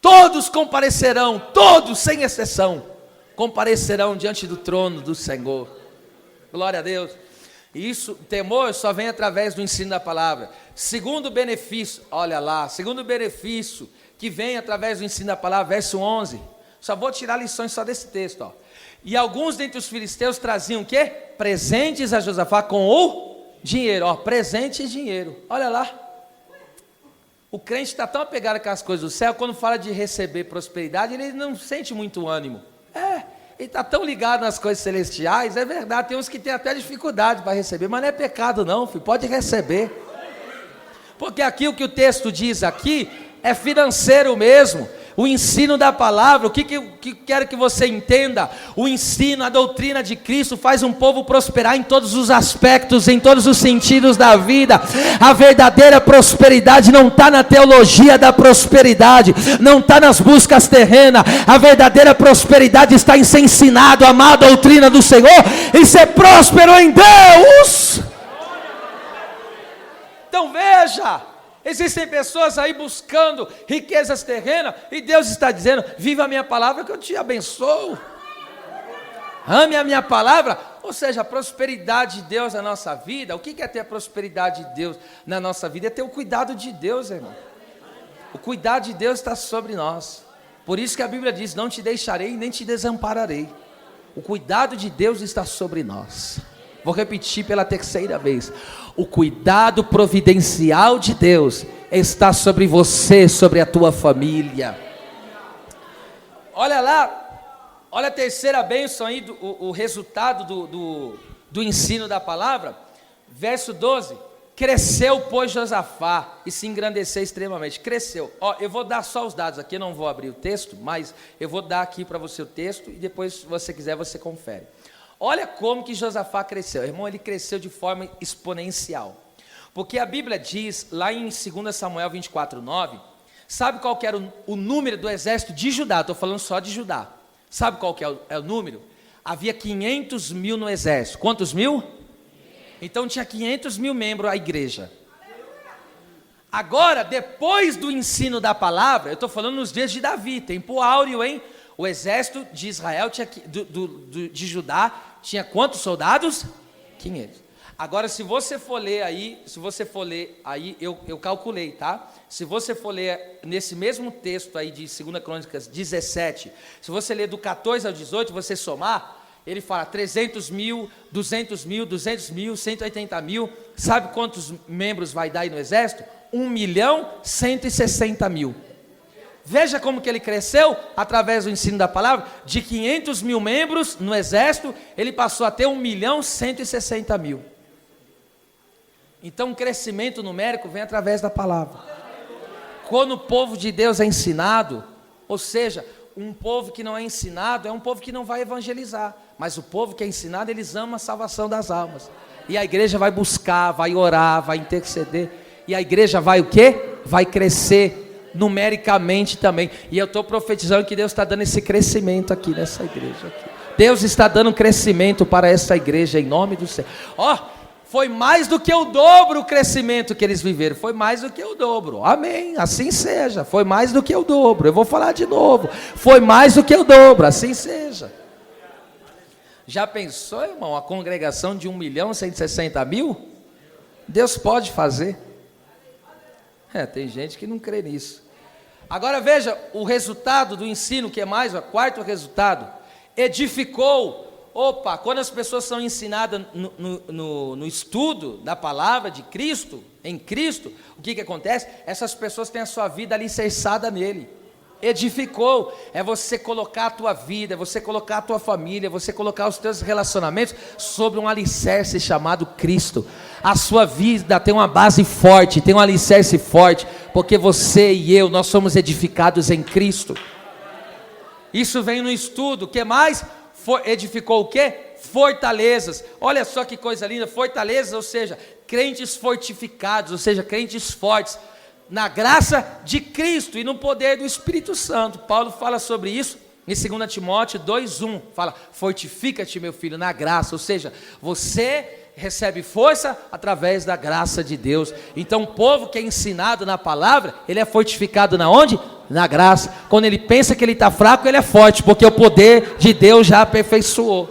todos comparecerão, todos sem exceção, comparecerão diante do trono do Senhor. Glória a Deus. Isso, temor só vem através do ensino da palavra. Segundo benefício, olha lá, segundo benefício que vem através do ensino da palavra, verso 11. Só vou tirar lições só desse texto, ó. E alguns dentre os filisteus traziam o quê? Presentes a Josafá com o dinheiro, ó, presente e dinheiro. Olha lá. O crente está tão apegado com as coisas do céu, quando fala de receber prosperidade, ele não sente muito ânimo. Ele está tão ligado nas coisas celestiais, é verdade, tem uns que têm até dificuldade para receber, mas não é pecado não, filho, pode receber. Porque aqui o que o texto diz aqui é financeiro mesmo. O ensino da palavra, o que quero que você entenda, o ensino, a doutrina de Cristo faz um povo prosperar em todos os aspectos, em todos os sentidos da vida. A verdadeira prosperidade não está na teologia da prosperidade, não está nas buscas terrenas. A verdadeira prosperidade está em ser ensinado, amar a doutrina do Senhor e ser próspero em Deus. Então veja, existem pessoas aí buscando riquezas terrenas, e Deus está dizendo, viva a minha palavra que eu te abençoo. Ame a minha palavra. Ou seja, a prosperidade de Deus na nossa vida. O que é ter a prosperidade de Deus na nossa vida? É ter o cuidado de Deus, irmão. O cuidado de Deus está sobre nós. Por isso que a Bíblia diz, não te deixarei nem te desampararei. O cuidado de Deus está sobre nós. Vou repetir pela terceira vez. O cuidado providencial de Deus está sobre você, sobre a tua família. Olha lá, olha a terceira bênção aí, o resultado do ensino da palavra. Verso 12. Cresceu, pois, Josafá e se engrandeceu extremamente. Cresceu. Ó, eu vou dar só os dados aqui, não vou abrir o texto, mas eu vou dar aqui para você o texto e depois, se você quiser, você confere. Olha como que Josafá cresceu, irmão, ele cresceu de forma exponencial, porque a Bíblia diz, lá em 2 Samuel 24:9, sabe qual que era o número do exército de Judá? Estou falando só de Judá. Sabe qual que é o número? Havia 500 mil no exército. Quantos mil? Então tinha 500 mil membros a igreja. Agora, depois do ensino da palavra, eu estou falando nos dias de Davi, tempo áureo, hein? O exército de Israel, de Judá, tinha quantos soldados? 500. Agora, se você for ler aí, eu calculei, tá? Se você for ler nesse mesmo texto aí de 2 Crônicas 17, se você ler do 14 ao 18, você somar, ele fala 300 mil, 200 mil, 200 mil, 180 mil. Sabe quantos membros vai dar aí no exército? 1.160.000. Veja como que ele cresceu através do ensino da palavra. De 500 mil membros no exército, ele passou a ter 1.160.000. Então o crescimento numérico vem através da palavra. Quando o povo de Deus é ensinado, ou seja, um povo que não é ensinado é um povo que não vai evangelizar. Mas o povo que é ensinado, eles amam a salvação das almas. E a igreja vai buscar, vai orar, vai interceder. E a igreja vai o quê? Vai crescer numericamente também. E eu estou profetizando que Deus está dando esse crescimento aqui nessa igreja. Aqui. Deus está dando crescimento para essa igreja em nome do Senhor. Foi mais do que o dobro o crescimento que eles viveram. Foi mais do que o dobro. Amém. Assim seja. Foi mais do que o dobro. Eu vou falar de novo. Foi mais do que o dobro. Assim seja. Já pensou, irmão, a congregação de 1.160.000? Deus pode fazer. Tem gente que não crê nisso. Agora veja o resultado do ensino, que é mais, o quarto resultado. Edificou. Quando as pessoas são ensinadas no estudo da palavra de Cristo, em Cristo, o que acontece? Essas pessoas têm a sua vida alicerçada nele. Edificou, é você colocar a tua vida, é você colocar a tua família, é você colocar os teus relacionamentos sobre um alicerce chamado Cristo. A sua vida tem uma base forte, tem um alicerce forte, porque você e eu, nós somos edificados em Cristo. Isso vem no estudo. O que mais? Edificou o quê? Fortalezas. Olha só que coisa linda, fortalezas, ou seja, crentes fortificados, ou seja, crentes fortes, na graça de Cristo e no poder do Espírito Santo. Paulo fala sobre isso em 2 Timóteo 2:1, fala, fortifica-te meu filho na graça, ou seja, você recebe força através da graça de Deus. Então o povo que é ensinado na palavra, ele é fortificado na onde? Na graça. Quando ele pensa que ele está fraco, ele é forte, porque o poder de Deus já aperfeiçoou,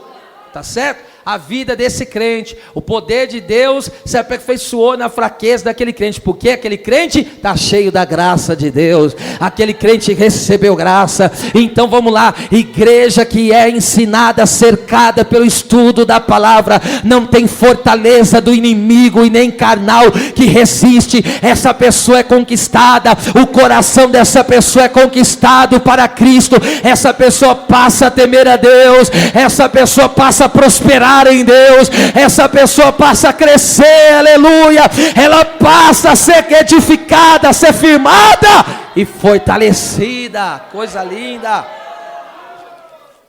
tá certo? A vida desse crente, o poder de Deus se aperfeiçoou na fraqueza daquele crente, porque aquele crente está cheio da graça de Deus, aquele crente recebeu graça. Então vamos lá, igreja que é ensinada, cercada pelo estudo da palavra, não tem fortaleza do inimigo e nem carnal que resiste. Essa pessoa é conquistada, o coração dessa pessoa é conquistado para Cristo, essa pessoa passa a temer a Deus, essa pessoa passa a prosperar em Deus, essa pessoa passa a crescer, aleluia, ela passa a ser edificada, a ser firmada e fortalecida. Coisa linda,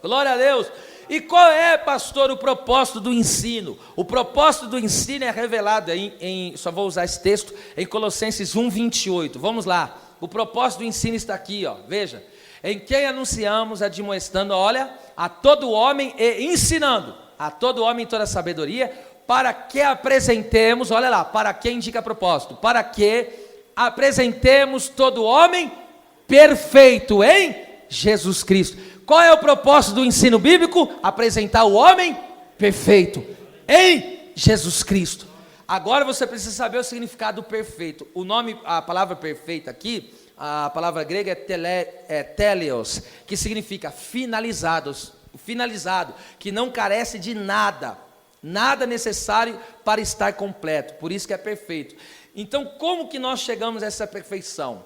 glória a Deus. E qual é, pastor, o propósito do ensino? O propósito do ensino é revelado só vou usar esse texto, em Colossenses 1:28. Vamos lá, o propósito do ensino está aqui, veja, em quem anunciamos, admoestando, a todo homem e ensinando a todo homem em toda sabedoria, para que apresentemos, olha lá, para que indica propósito, para que apresentemos todo homem perfeito em Jesus Cristo. Qual é o propósito do ensino bíblico? Apresentar o homem perfeito em Jesus Cristo. Agora você precisa saber o significado do perfeito. O nome, a palavra perfeita aqui, a palavra grega é teleos, que significa finalizados. Finalizado, que não carece de nada necessário para estar completo, por isso que é perfeito. Então como que nós chegamos a essa perfeição?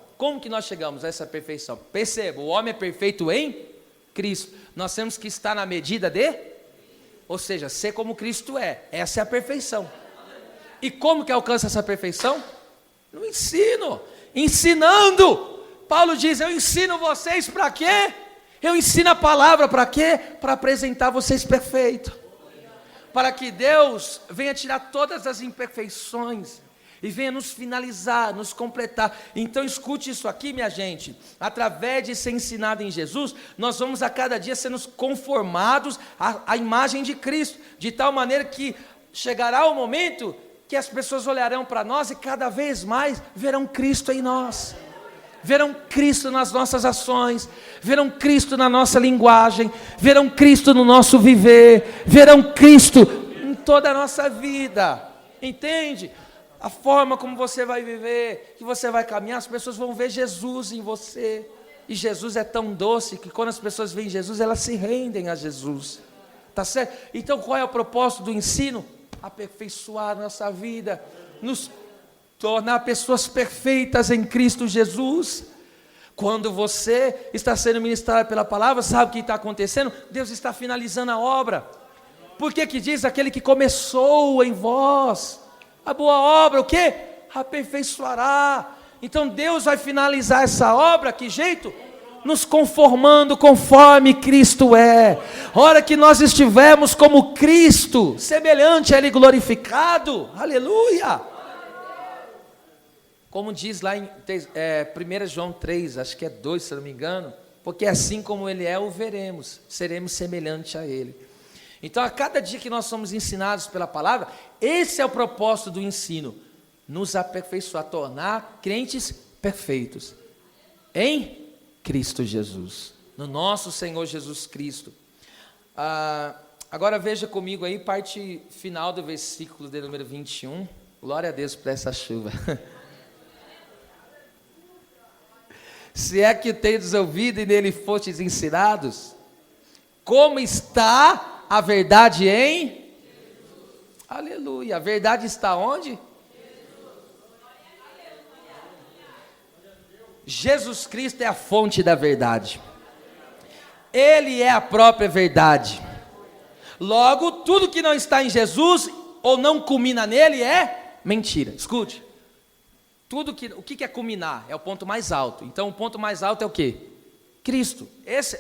Perceba, o homem é perfeito em Cristo, nós temos que estar na medida ou seja, ser como Cristo é, essa é a perfeição. E como que alcança essa perfeição? No ensino, ensinando. Paulo diz, eu ensino vocês para quê? Eu ensino a palavra para quê? Para apresentar vocês perfeitos. Para que Deus venha tirar todas as imperfeições e venha nos finalizar, nos completar. Então escute isso aqui, minha gente. Através de ser ensinado em Jesus, nós vamos a cada dia sendo conformados à imagem de Cristo, de tal maneira que chegará o momento que as pessoas olharão para nós e cada vez mais verão Cristo em nós. Verão Cristo nas nossas ações, verão Cristo na nossa linguagem, verão Cristo no nosso viver, verão Cristo em toda a nossa vida, entende? A forma como você vai viver, que você vai caminhar, as pessoas vão ver Jesus em você, e Jesus é tão doce, que quando as pessoas veem Jesus, elas se rendem a Jesus, Tá certo? Então qual é o propósito do ensino? Aperfeiçoar a nossa vida, nos tornar pessoas perfeitas em Cristo Jesus. Quando você está sendo ministrado pela palavra, sabe o que está acontecendo? Deus está finalizando a obra. Por que diz aquele que começou em vós a boa obra, o quê? Aperfeiçoará. Então Deus vai finalizar essa obra, que jeito? Nos conformando conforme Cristo é. Hora que nós estivermos como Cristo, semelhante a Ele glorificado, aleluia. Como diz lá em 1 João 3, acho que é 2, se não me engano, porque assim como Ele é, o veremos, seremos semelhante a Ele. Então a cada dia que nós somos ensinados pela palavra, esse é o propósito do ensino, nos aperfeiçoar, tornar crentes perfeitos, em Cristo Jesus, no nosso Senhor Jesus Cristo. Agora veja comigo aí, parte final do versículo de número 21, glória a Deus por essa chuva. Se é que tendes ouvido e nele fostes ensinados, como está a verdade em Jesus. Aleluia, a verdade está onde? Jesus Cristo é a fonte da verdade, Ele é a própria verdade. Logo, tudo que não está em Jesus, ou não culmina nele, é mentira. Escute, o que é culminar? É o ponto mais alto. Então o ponto mais alto é o quê? Cristo.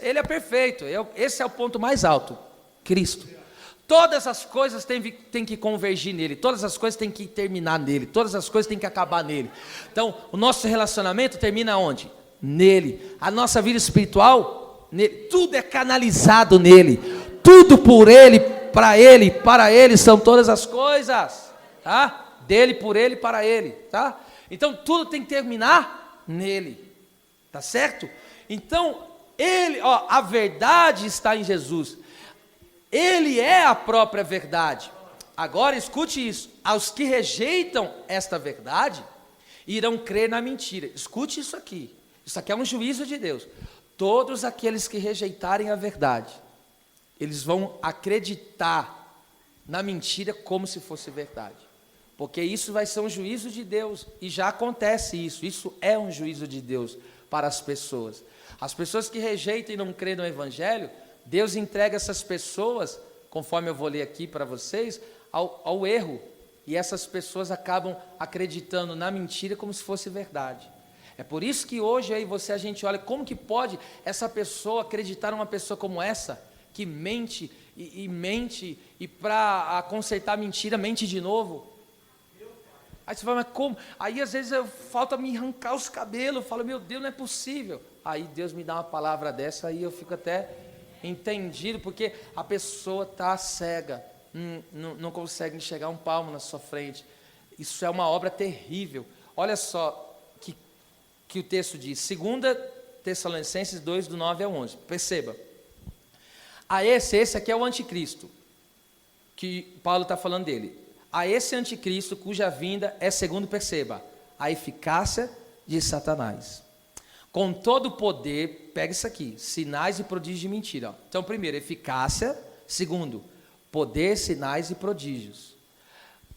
Ele é perfeito, esse é o ponto mais alto, Cristo. Todas as coisas têm que convergir nele, todas as coisas têm que terminar nele, todas as coisas têm que acabar nele. Então, o nosso relacionamento termina onde? Nele. A nossa vida espiritual, nele. Tudo é canalizado nele, tudo por ele, para ele são todas as coisas, tá? Dele, por ele, para ele, tá? Então, tudo tem que terminar nele, tá certo? Então, a verdade está em Jesus. Ele é a própria verdade. Agora escute isso, aos que rejeitam esta verdade, irão crer na mentira. Escute isso aqui é um juízo de Deus. Todos aqueles que rejeitarem a verdade, eles vão acreditar na mentira como se fosse verdade, porque isso vai ser um juízo de Deus, e já acontece isso é um juízo de Deus para as pessoas que rejeitam e não creem no Evangelho. Deus entrega essas pessoas, conforme eu vou ler aqui para vocês, ao erro. E essas pessoas acabam acreditando na mentira como se fosse verdade. É por isso que hoje aí a gente olha, como que pode essa pessoa acreditar numa pessoa como essa, que mente e para consertar a mentira, mente de novo. Aí você fala, mas como? Aí às vezes falta me arrancar os cabelos, eu falo, meu Deus, não é possível. Aí Deus me dá uma palavra dessa, aí eu fico até entendido, porque a pessoa está cega, não consegue enxergar um palmo na sua frente. Isso é uma obra terrível. Olha só que o texto diz, 2 Tessalonicenses 2, do 9 ao 11, perceba. Esse aqui é o anticristo, que Paulo está falando dele. A esse anticristo, cuja vinda é segundo, perceba, a eficácia de Satanás. Com todo o poder, pega isso aqui, sinais e prodígios de mentira. Ó. Então, primeiro, eficácia. Segundo, poder, sinais e prodígios.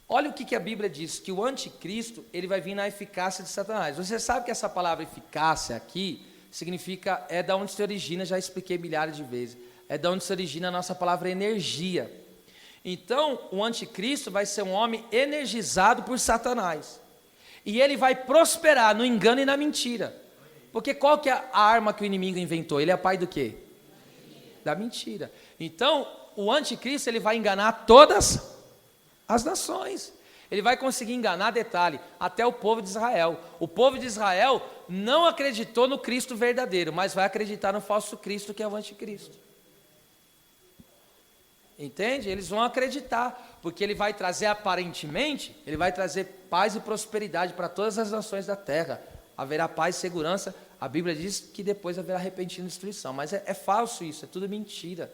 Olha o que a Bíblia diz, que o anticristo, ele vai vir na eficácia de Satanás. Você sabe que essa palavra eficácia aqui, significa, é da onde se origina, já expliquei milhares de vezes, é da onde se origina a nossa palavra energia. Então, o anticristo vai ser um homem energizado por Satanás. E ele vai prosperar no engano e na mentira. Porque qual que é a arma que o inimigo inventou? Ele é pai do quê? Da mentira. Então, o anticristo, ele vai enganar todas as nações. Ele vai conseguir enganar, detalhe, até o povo de Israel. O povo de Israel não acreditou no Cristo verdadeiro, mas vai acreditar no falso Cristo, que é o anticristo. Entende? Eles vão acreditar, porque ele vai trazer, aparentemente, ele vai trazer paz e prosperidade para todas as nações da terra. Haverá paz e segurança. A Bíblia diz que depois haverá repentina destruição, mas é falso isso, é tudo mentira,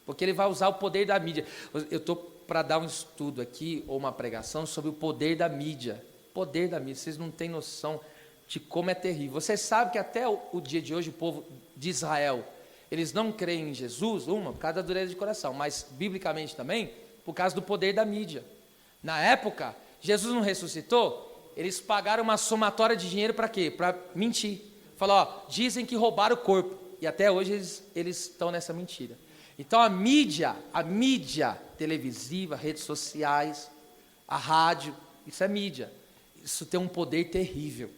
porque ele vai usar o poder da mídia. Eu estou para dar um estudo aqui, ou uma pregação, sobre o poder da mídia. Poder da mídia, vocês não têm noção de como é terrível. Você sabe que até o dia de hoje, o povo de Israel, Eles não creem em Jesus, por causa da dureza de coração, mas biblicamente também, por causa do poder da mídia. Na época, Jesus não ressuscitou, eles pagaram uma somatória de dinheiro para quê? Para mentir. Falou, dizem que roubaram o corpo, e até hoje eles estão nessa mentira. Então a mídia televisiva, redes sociais, a rádio, isso é mídia. Isso tem um poder terrível.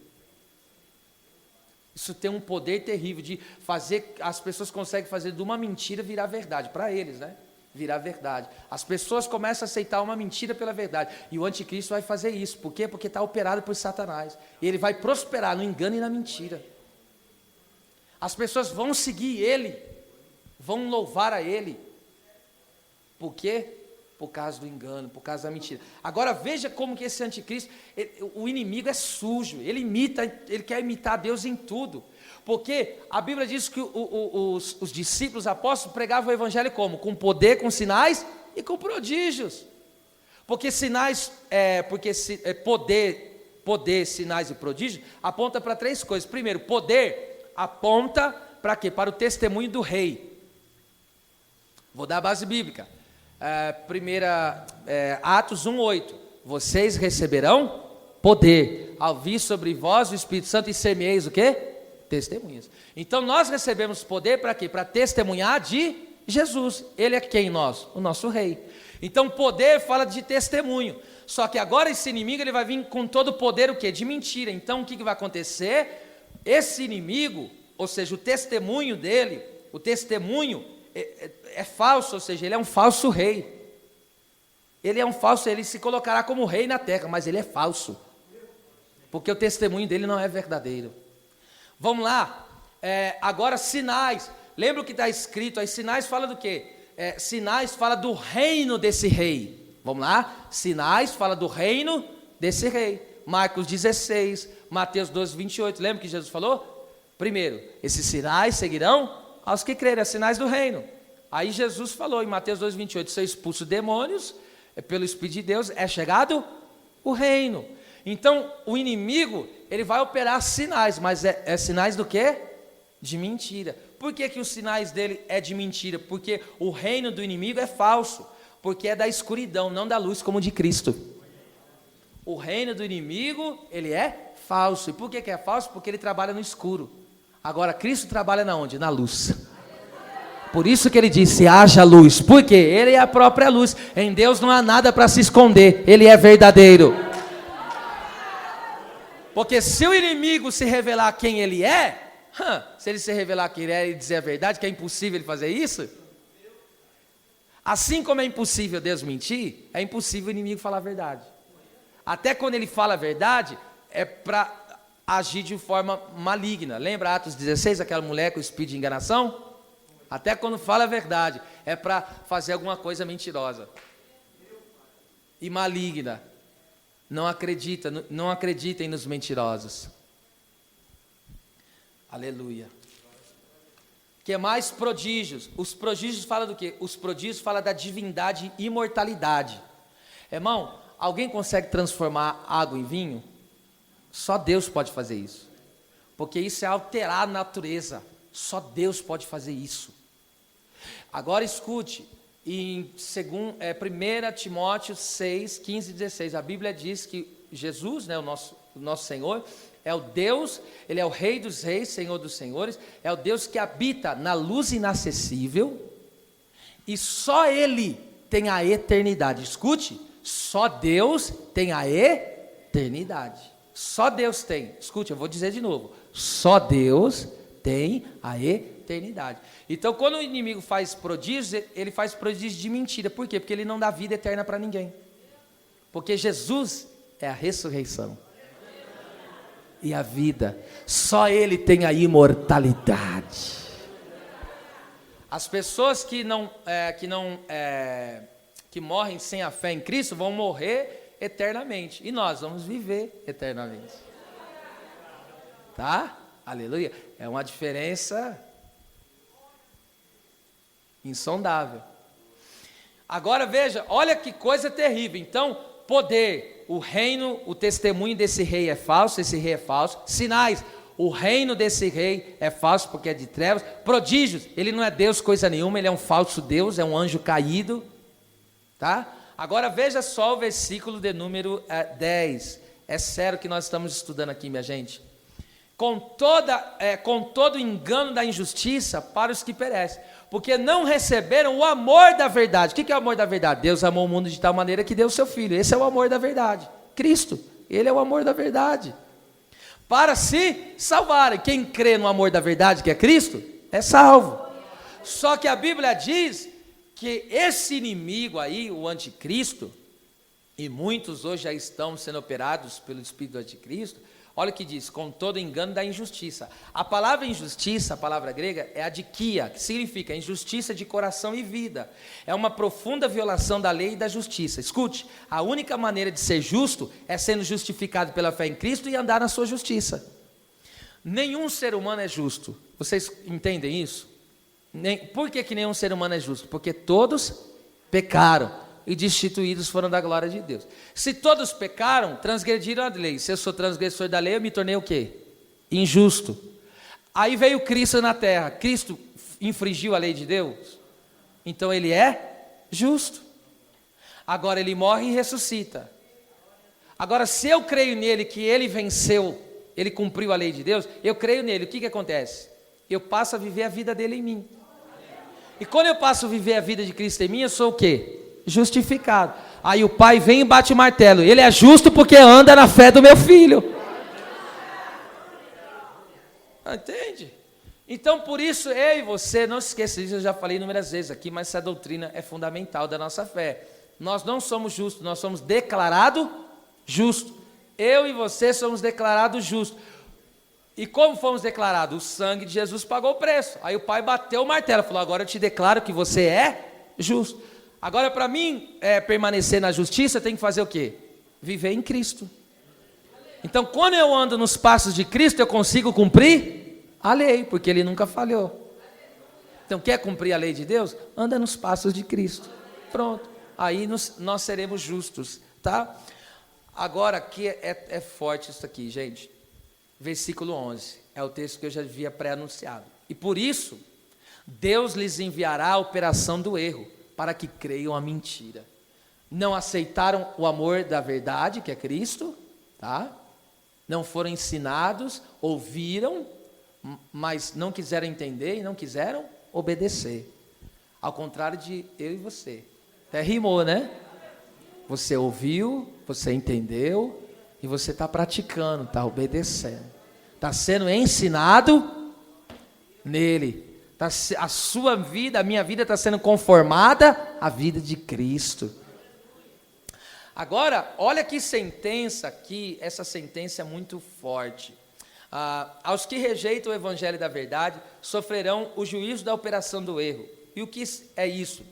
Isso tem um poder terrível de fazer, as pessoas conseguem fazer de uma mentira virar verdade, para eles, né? Virar verdade. As pessoas começam a aceitar uma mentira pela verdade, e o anticristo vai fazer isso. Por quê? Porque está operado por Satanás, e ele vai prosperar no engano e na mentira. As pessoas vão seguir ele, vão louvar a ele. Por quê? Por causa do engano, por causa da mentira. Agora veja como que esse anticristo, o inimigo é sujo, ele quer imitar Deus em tudo. Porque a Bíblia diz que os discípulos apóstolos pregavam o evangelho como? Com poder, com sinais e com prodígios. Porque sinais, poder, sinais e prodígios aponta para três coisas. Primeiro, poder aponta para quê? Para o testemunho do rei. Vou dar a base bíblica. Atos 1:8. Vocês receberão poder ao vir sobre vós o Espírito Santo e semeis o quê? Testemunhas. Então nós recebemos poder para quê? Para testemunhar de Jesus. Ele é quem nós? O nosso rei. Então poder fala de testemunho. Só que agora esse inimigo ele vai vir com todo o poder o quê? De mentira. Então o que vai acontecer? Esse inimigo, ou seja, o testemunho dele, o testemunho é falso, ou seja, ele é um falso rei. Ele é um falso, ele se colocará como rei na terra, mas ele é falso. Porque o testemunho dele não é verdadeiro. Vamos lá, agora sinais. Lembra o que está escrito aí? Sinais fala do quê? Sinais fala do reino desse rei. Vamos lá? Sinais fala do reino desse rei. Marcos 16, Mateus 12:28. Lembra que Jesus falou? Primeiro, esses sinais seguirão aos que crerem, sinais do reino. Aí Jesus falou em Mateus 2:28, se eu expulso demônios, pelo Espírito de Deus, é chegado o reino. Então, o inimigo, ele vai operar sinais, mas é sinais do quê? De mentira. Por que os sinais dele é de mentira? Porque o reino do inimigo é falso, porque é da escuridão, não da luz como de Cristo. O reino do inimigo, ele é falso. E por que é falso? Porque ele trabalha no escuro. Agora, Cristo trabalha na onde? Na luz. Por isso que ele disse, haja luz. Por quê? Ele é a própria luz. Em Deus não há nada para se esconder. Ele é verdadeiro. Porque se o inimigo se revelar quem ele é, se ele se revelar quem ele é e dizer a verdade, que é impossível ele fazer isso, assim como é impossível Deus mentir, é impossível o inimigo falar a verdade. Até quando ele fala a verdade, é para agir de forma maligna. Lembra Atos 16, aquela mulher com o espírito de enganação? Até quando fala a verdade, é para fazer alguma coisa mentirosa e maligna. Não acreditem nos mentirosos. Aleluia. Que mais? Prodígios. Os prodígios falam do quê? Os prodígios falam da divindade e imortalidade. Irmão, alguém consegue transformar água em vinho? Só Deus pode fazer isso. Porque isso é alterar a natureza. Só Deus pode fazer isso. Agora escute, em 1 Timóteo 6, 15 e 16, a Bíblia diz que Jesus, né, o nosso Senhor, é o Deus, Ele é o Rei dos Reis, Senhor dos Senhores, é o Deus que habita na luz inacessível, e só Ele tem a eternidade. Escute, só Deus tem a eternidade. Só Deus tem. Escute, eu vou dizer de novo, só Deus tem a eternidade. Então, quando o inimigo faz prodígios, ele faz prodígios de mentira. Por quê? Porque ele não dá vida eterna para ninguém. Porque Jesus é a ressurreição e a vida. Só Ele tem a imortalidade. As pessoas que morrem sem a fé em Cristo vão morrer eternamente. E nós vamos viver eternamente. Tá? Aleluia. É uma diferença insondável. Agora veja, olha que coisa terrível. Então, poder, o reino, o testemunho desse rei é falso, esse rei é falso. Sinais, o reino desse rei é falso porque é de trevas. Prodígios, ele não é Deus coisa nenhuma, ele é um falso Deus, é um anjo caído, tá? Agora veja só o versículo de número 10, é sério que nós estamos estudando aqui, minha gente. Com todo engano da injustiça para os que perecem, porque não receberam o amor da verdade. O que é o amor da verdade? Deus amou o mundo de tal maneira que deu o seu Filho, esse é o amor da verdade, Cristo, ele é o amor da verdade, para se salvarem. Quem crê no amor da verdade, que é Cristo, é salvo. Só que a Bíblia diz que esse inimigo aí, o anticristo, e muitos hoje já estão sendo operados pelo espírito do anticristo. Olha o que diz, com todo engano da injustiça. A palavra injustiça, a palavra grega, é adikia, que significa injustiça de coração e vida. É uma profunda violação da lei e da justiça. Escute, a única maneira de ser justo é sendo justificado pela fé em Cristo e andar na sua justiça. Nenhum ser humano é justo. Vocês entendem isso? Por que nenhum ser humano é justo? Porque todos pecaram e destituídos foram da glória de Deus. Se todos pecaram, transgrediram a lei. Se eu sou transgressor da lei, eu me tornei o quê? Injusto. Aí veio Cristo na terra. Cristo infringiu a lei de Deus? Então ele é justo. Agora ele morre e ressuscita. Agora, se eu creio nele, que ele venceu, ele cumpriu a lei de Deus, eu creio nele, o que acontece? Eu passo a viver a vida dele em mim. E quando eu passo a viver a vida de Cristo em mim, eu sou o quê? Justificado. Aí o pai vem e bate o martelo, ele é justo porque anda na fé do meu filho. Entende? Então por isso eu e você, não se esqueça disso, eu já falei inúmeras vezes aqui, mas essa doutrina é fundamental da nossa fé. Nós não somos justos, nós somos declarados justos. Eu e você somos declarados justos. E como fomos declarados? O sangue de Jesus pagou o preço. Aí o pai bateu o martelo, falou, agora eu te declaro que você é justo. Agora, para mim permanecer na justiça, eu tenho que fazer o quê? Viver em Cristo. Então, quando eu ando nos passos de Cristo, eu consigo cumprir a lei, porque Ele nunca falhou. Então, quer cumprir a lei de Deus? Anda nos passos de Cristo. Pronto. Aí nós seremos justos, tá? Agora, aqui é forte isso aqui, gente. Versículo 11. É o texto que eu já havia pré-anunciado. E por isso, Deus lhes enviará a operação do erro, para que creiam a mentira. Não aceitaram o amor da verdade, que é Cristo, tá? Não foram ensinados, ouviram, mas não quiseram entender e não quiseram obedecer. Ao contrário de eu e você. Até rimou, né? Você ouviu, você entendeu e você está praticando, está obedecendo. Está sendo ensinado nele. A sua vida, a minha vida está sendo conformada à vida de Cristo. Agora, olha que sentença aqui, essa sentença é muito forte. Aos que rejeitam o evangelho da verdade, sofrerão o juízo da operação do erro. E o que é isso?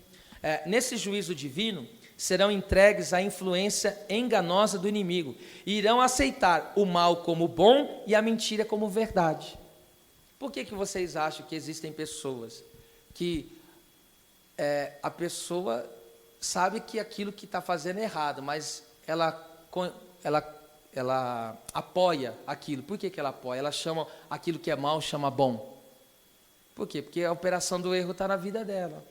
Nesse juízo divino, serão entregues à influência enganosa do inimigo, e irão aceitar o mal como bom e a mentira como verdade. Por que vocês acham que existem pessoas que a pessoa sabe que aquilo que está fazendo é errado, mas ela apoia aquilo? Por que ela apoia? Ela chama aquilo que é mal, chama bom. Por quê? Porque a operação do erro está na vida dela.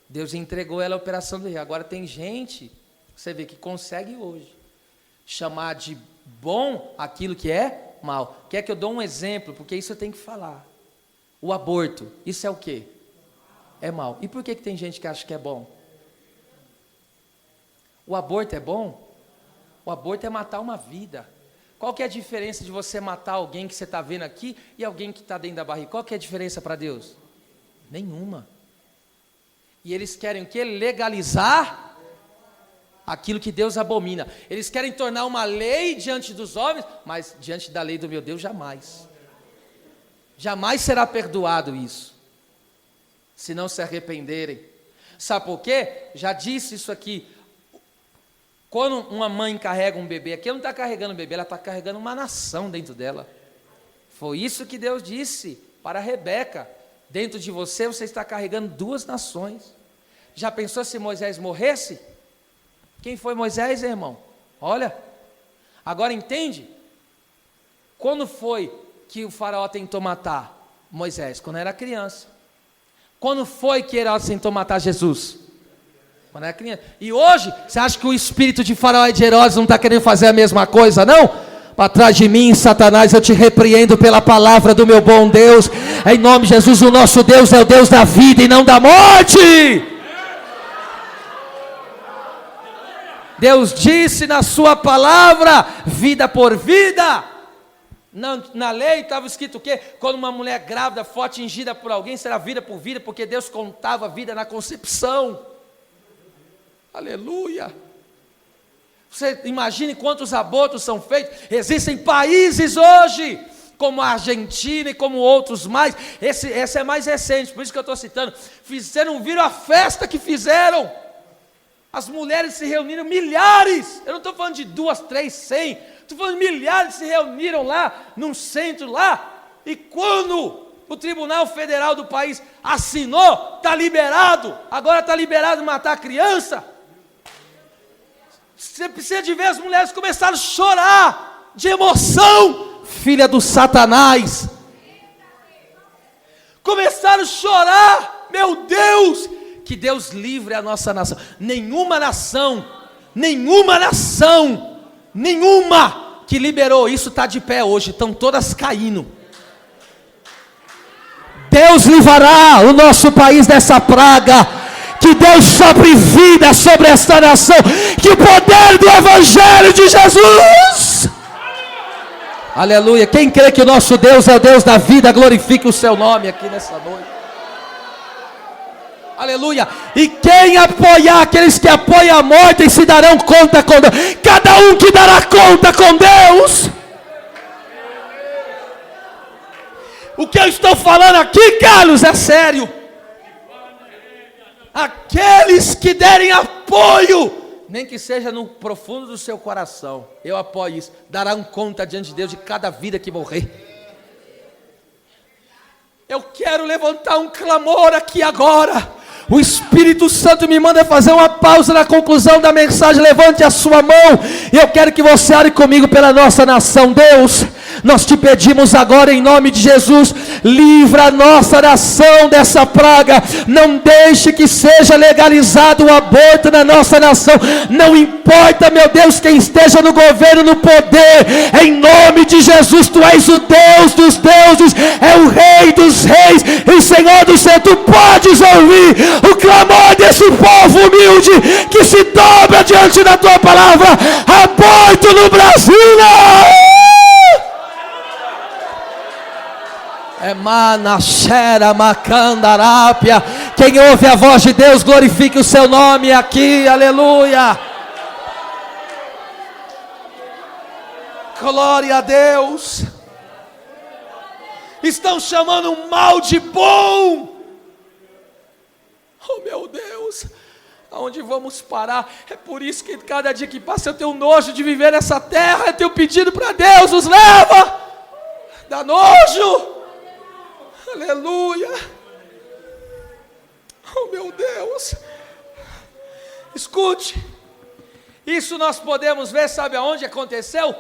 Deus entregou ela a operação do erro. Agora tem gente, você vê, que consegue hoje chamar de bom aquilo que é mal. Quer que eu dou um exemplo? Porque isso eu tenho que falar. O aborto, isso é o quê? É mal. E por que tem gente que acha que é bom? O aborto é bom? O aborto é matar uma vida. Qual que é a diferença de você matar alguém que você está vendo aqui e alguém que está dentro da barriga? Qual que é a diferença para Deus? Nenhuma. E eles querem o quê? Legalizar aquilo que Deus abomina. Eles querem tornar uma lei diante dos homens, mas diante da lei do meu Deus, jamais. Jamais será perdoado isso, se não se arrependerem. Sabe por quê? Já disse isso aqui. Quando uma mãe carrega um bebê, aqui ela não está carregando um bebê, ela está carregando uma nação dentro dela. Foi isso que Deus disse para Rebeca. Dentro de você está carregando 2 nações. Já pensou se Moisés morresse? Quem foi Moisés, irmão? Olha, agora entende? Quando foi que o faraó tentou matar? Moisés, quando era criança. Quando foi que Herodes tentou matar Jesus? Quando era criança. E hoje, você acha que o espírito de faraó e de Herodes não está querendo fazer a mesma coisa, não? Para trás de mim, Satanás, eu te repreendo pela palavra do meu bom Deus. Em nome de Jesus, o nosso Deus é o Deus da vida e não da morte. Deus disse na sua palavra, vida por vida. Na lei estava escrito o quê? Quando uma mulher grávida for atingida por alguém, será vida por vida, porque Deus contava a vida na concepção. Aleluia. Você imagine quantos abortos são feitos. Existem países hoje, como a Argentina e como outros mais. Esse é mais recente, por isso que eu estou citando. Viram a festa que fizeram. As mulheres se reuniram, milhares. Eu não estou falando de 2, 3, 100. Estou falando de milhares se reuniram lá, num centro lá. E quando o Tribunal Federal do país assinou, está liberado. Agora está liberado matar a criança. Você precisa de ver as mulheres começaram a chorar de emoção. Filha do Satanás. Começaram a chorar. Meu Deus. Que Deus livre a nossa nação. Nenhuma que liberou isso está de pé hoje. Estão todas caindo. Deus livrará o nosso país dessa praga. Que Deus sopre vida sobre esta nação. Que o poder do Evangelho de Jesus. Aleluia. Quem crê que o nosso Deus é o Deus da vida, glorifique o seu nome aqui nessa noite. Aleluia. E quem apoiar, aqueles que apoiam a morte se darão conta com Deus. Cada um que dará conta com Deus. O que eu estou falando aqui, Carlos, é sério. Aqueles que derem apoio, nem que seja no profundo do seu coração, eu apoio isso, darão conta diante de Deus de cada vida que morrer. Eu quero levantar um clamor aqui agora. O Espírito Santo me manda fazer uma pausa na conclusão da mensagem. Levante a sua mão e eu quero que você ore comigo pela nossa nação. Deus, nós te pedimos agora em nome de Jesus, livra a nossa nação dessa praga. Não deixe que seja legalizado o aborto na nossa nação. Não importa, meu Deus, quem esteja no governo, no poder, em nome de Jesus, tu és o Deus dos deuses, é o Rei dos reis e Senhor dos céus. Tu podes ouvir o clamor desse povo humilde que se dobra diante da tua palavra. Aborto no Brasil, não! Emanachera macandarápia. Quem ouve a voz de Deus, glorifique o seu nome aqui, aleluia. Glória a Deus. Estão chamando o mal de bom. Oh meu Deus, aonde vamos parar? É por isso que cada dia que passa eu tenho nojo de viver nessa terra. Eu tenho pedido para Deus, nos leva. Dá nojo. Aleluia. Oh meu Deus. Escute. Isso nós podemos ver, sabe aonde aconteceu?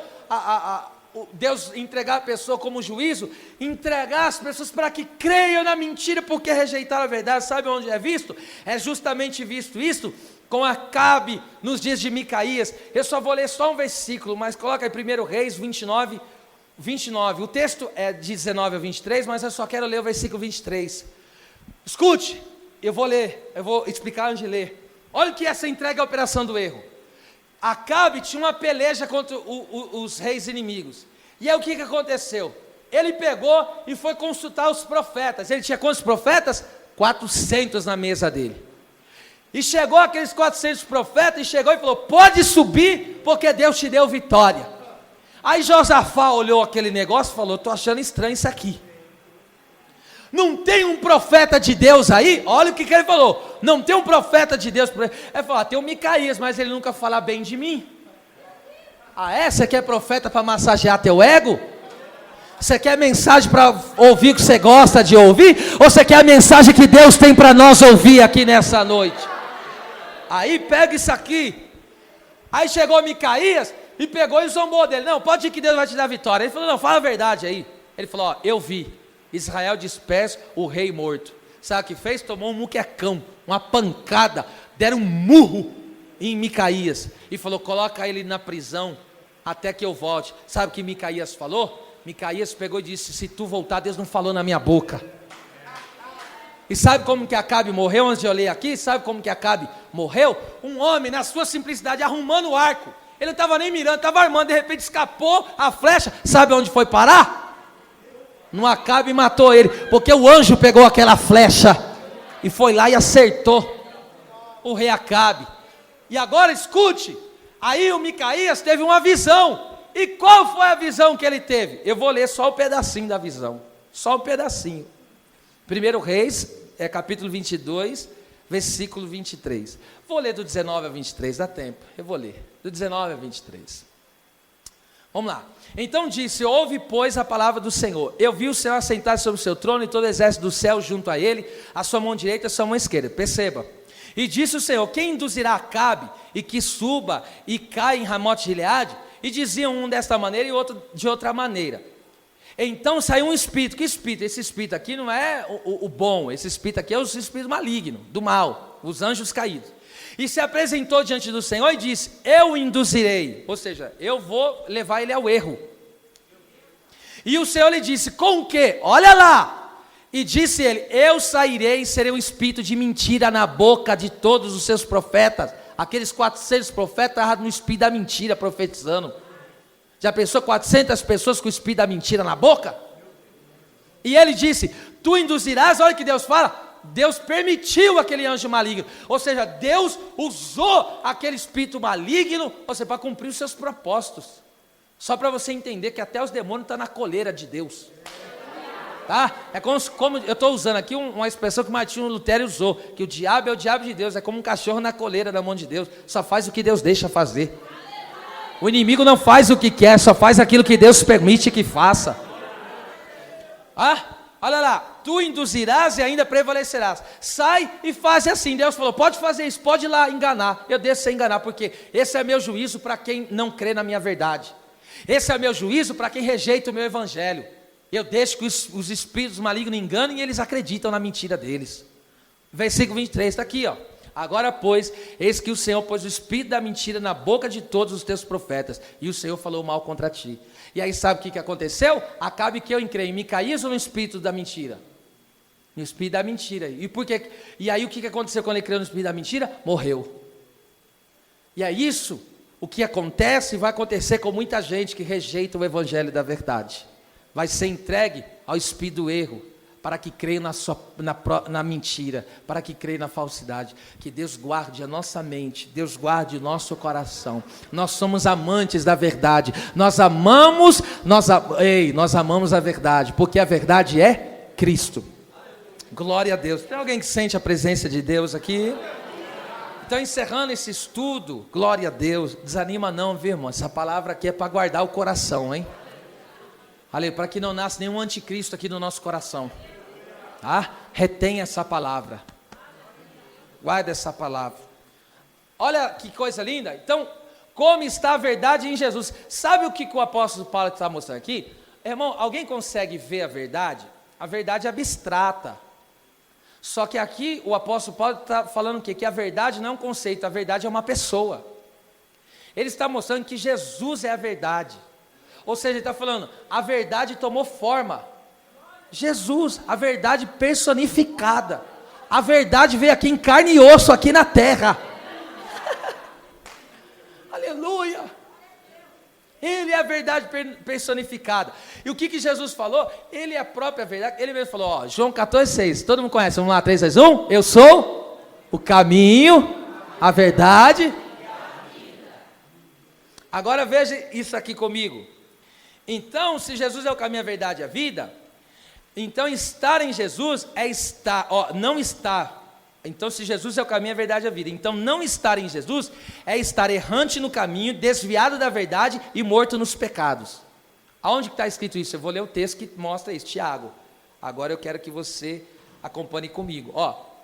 Deus entregar a pessoa como juízo, entregar as pessoas para que creiam na mentira, porque rejeitaram a verdade. Sabe onde é visto? É justamente visto isso com Acabe nos dias de Micaías. Eu só vou ler só um versículo, mas coloca aí 1 Reis 29. O texto é de 19 a 23, mas eu só quero ler o versículo 23. Escute, eu vou explicar onde ler. Olha o que essa entrega é a operação do erro. Acabe tinha uma peleja contra os reis inimigos. E aí o que aconteceu? Ele pegou e foi consultar os profetas. Ele tinha quantos profetas? 400 na mesa dele. E chegou aqueles 400 profetas e chegou e falou: pode subir, porque Deus te deu vitória. Aí Josafá olhou aquele negócio e falou: estou achando estranho isso aqui. Não tem um profeta de Deus aí? Olha o que ele falou. Não tem um profeta de Deus. Ele falou: tem o Micaías, mas ele nunca fala bem de mim. Ah é? Você quer profeta para massagear teu ego? Você quer mensagem para ouvir o que você gosta de ouvir? Ou você quer a mensagem que Deus tem para nós ouvir aqui nessa noite? Aí pega isso aqui. Aí chegou Micaías e pegou e zombou dele. Não, pode ir que Deus vai te dar vitória. Ele falou: não, fala a verdade aí. Ele falou, ó, eu vi, Israel disperso, o rei morto. Sabe o que fez? Tomou um muquecão, uma pancada, deram um murro em Micaías, e falou, coloca ele na prisão, até que eu volte. Sabe o que Micaías falou? Micaías pegou e disse, se tu voltar, Deus não falou na minha boca. E sabe como que Acabe morreu, antes de eu ler aqui? Sabe como que Acabe morreu? Um homem, na sua simplicidade, arrumando o arco. Ele não estava nem mirando, estava armando, de repente escapou a flecha. Sabe onde foi parar? No Acabe e matou ele, porque o anjo pegou aquela flecha e foi lá e acertou o rei Acabe. E agora escute, aí o Micaías teve uma visão. E qual foi a visão que ele teve? Eu vou ler só um pedacinho da visão, só um pedacinho. 1 Reis, capítulo 22, versículo 23. Vou ler do 19 a 23, dá tempo, eu vou ler, do 19 a 23. Vamos lá. Então disse, ouve pois a palavra do Senhor. Eu vi o Senhor assentado sobre o seu trono e todo o exército do céu junto a ele, a sua mão direita e a sua mão esquerda. Perceba. E disse o Senhor, quem induzirá Acabe e que suba e caia em Ramote-Gileade? E diziam um desta maneira e outro de outra maneira. Então saiu um espírito. Que espírito? Esse espírito aqui não é o bom, esse espírito aqui é o espírito maligno, do mal, os anjos caídos. E se apresentou diante do Senhor e disse, eu o induzirei, ou seja, eu vou levar ele ao erro. E o Senhor lhe disse, com o quê? Olha lá! E disse ele, eu sairei e serei um espírito de mentira na boca de todos os seus profetas. Aqueles 400 profetas estavam no espírito da mentira profetizando. Já pensou 400 pessoas com o espírito da mentira na boca? E ele disse, tu induzirás, olha o que Deus fala, Deus permitiu aquele anjo maligno, ou seja, Deus usou aquele espírito maligno, ou seja, para cumprir os seus propósitos. Só para você entender que até os demônios estão na coleira de Deus. Tá? É como eu estou usando aqui uma expressão que Martinho Lutero usou, que o diabo é o diabo de Deus, é como um cachorro na coleira da mão de Deus, só faz o que Deus deixa fazer. O inimigo não faz o que quer, só faz aquilo que Deus permite que faça. Olha lá, tu induzirás e ainda prevalecerás. Sai e faz assim. Deus falou, pode fazer isso, pode ir lá enganar. Eu deixo você enganar, porque esse é meu juízo para quem não crê na minha verdade. Esse é meu juízo para quem rejeita o meu evangelho. Eu deixo que os espíritos malignos enganem e eles acreditam na mentira deles. Versículo 23 está aqui, ó. Agora, pois, eis que o Senhor pôs o espírito da mentira na boca de todos os teus profetas, e o Senhor falou mal contra ti. E aí sabe o que aconteceu? Acabe que eu entrei em Micaías ou no espírito da mentira? No espírito da mentira. E, e aí o que aconteceu quando ele criou no espírito da mentira? Morreu. E é isso o que acontece e vai acontecer com muita gente que rejeita o evangelho da verdade. Vai ser entregue ao espírito do erro, para que creia na mentira, para que creia na falsidade. Que Deus guarde a nossa mente, Deus guarde o nosso coração. Nós somos amantes da verdade, nós amamos a verdade, porque a verdade é Cristo. Glória a Deus. Tem alguém que sente a presença de Deus aqui? Então, encerrando esse estudo, glória a Deus. Desanima não, viu, irmão? Essa palavra aqui é para guardar o coração, hein? Aleluia, para que não nasça nenhum anticristo aqui no nosso coração. Tá? Retém essa palavra. Guarda essa palavra. Olha que coisa linda. Então, como está a verdade em Jesus? Sabe o que o apóstolo Paulo está mostrando aqui? Irmão, alguém consegue ver a verdade? A verdade é abstrata. Só que aqui o apóstolo Paulo está falando o quê? Que a verdade não é um conceito, a verdade é uma pessoa. Ele está mostrando que Jesus é a verdade. Ou seja, ele está falando, a verdade tomou forma. Jesus, a verdade personificada. A verdade veio aqui em carne e osso, aqui na terra. Aleluia. Ele é a verdade personificada. E o que Jesus falou? Ele é a própria verdade. Ele mesmo falou, João 14,6. Todo mundo conhece? Vamos lá, 3, 2, 1. Eu sou o caminho, a verdade e a vida. Agora veja isso aqui comigo. Então, se Jesus é o caminho, a verdade e a vida, então estar em Jesus é estar, não estar. Então, se Jesus é o caminho, a verdade e a vida, então não estar em Jesus é estar errante no caminho, desviado da verdade e morto nos pecados. Aonde que está escrito isso? Eu vou ler o texto que mostra isso, Tiago. Agora eu quero que você acompanhe comigo.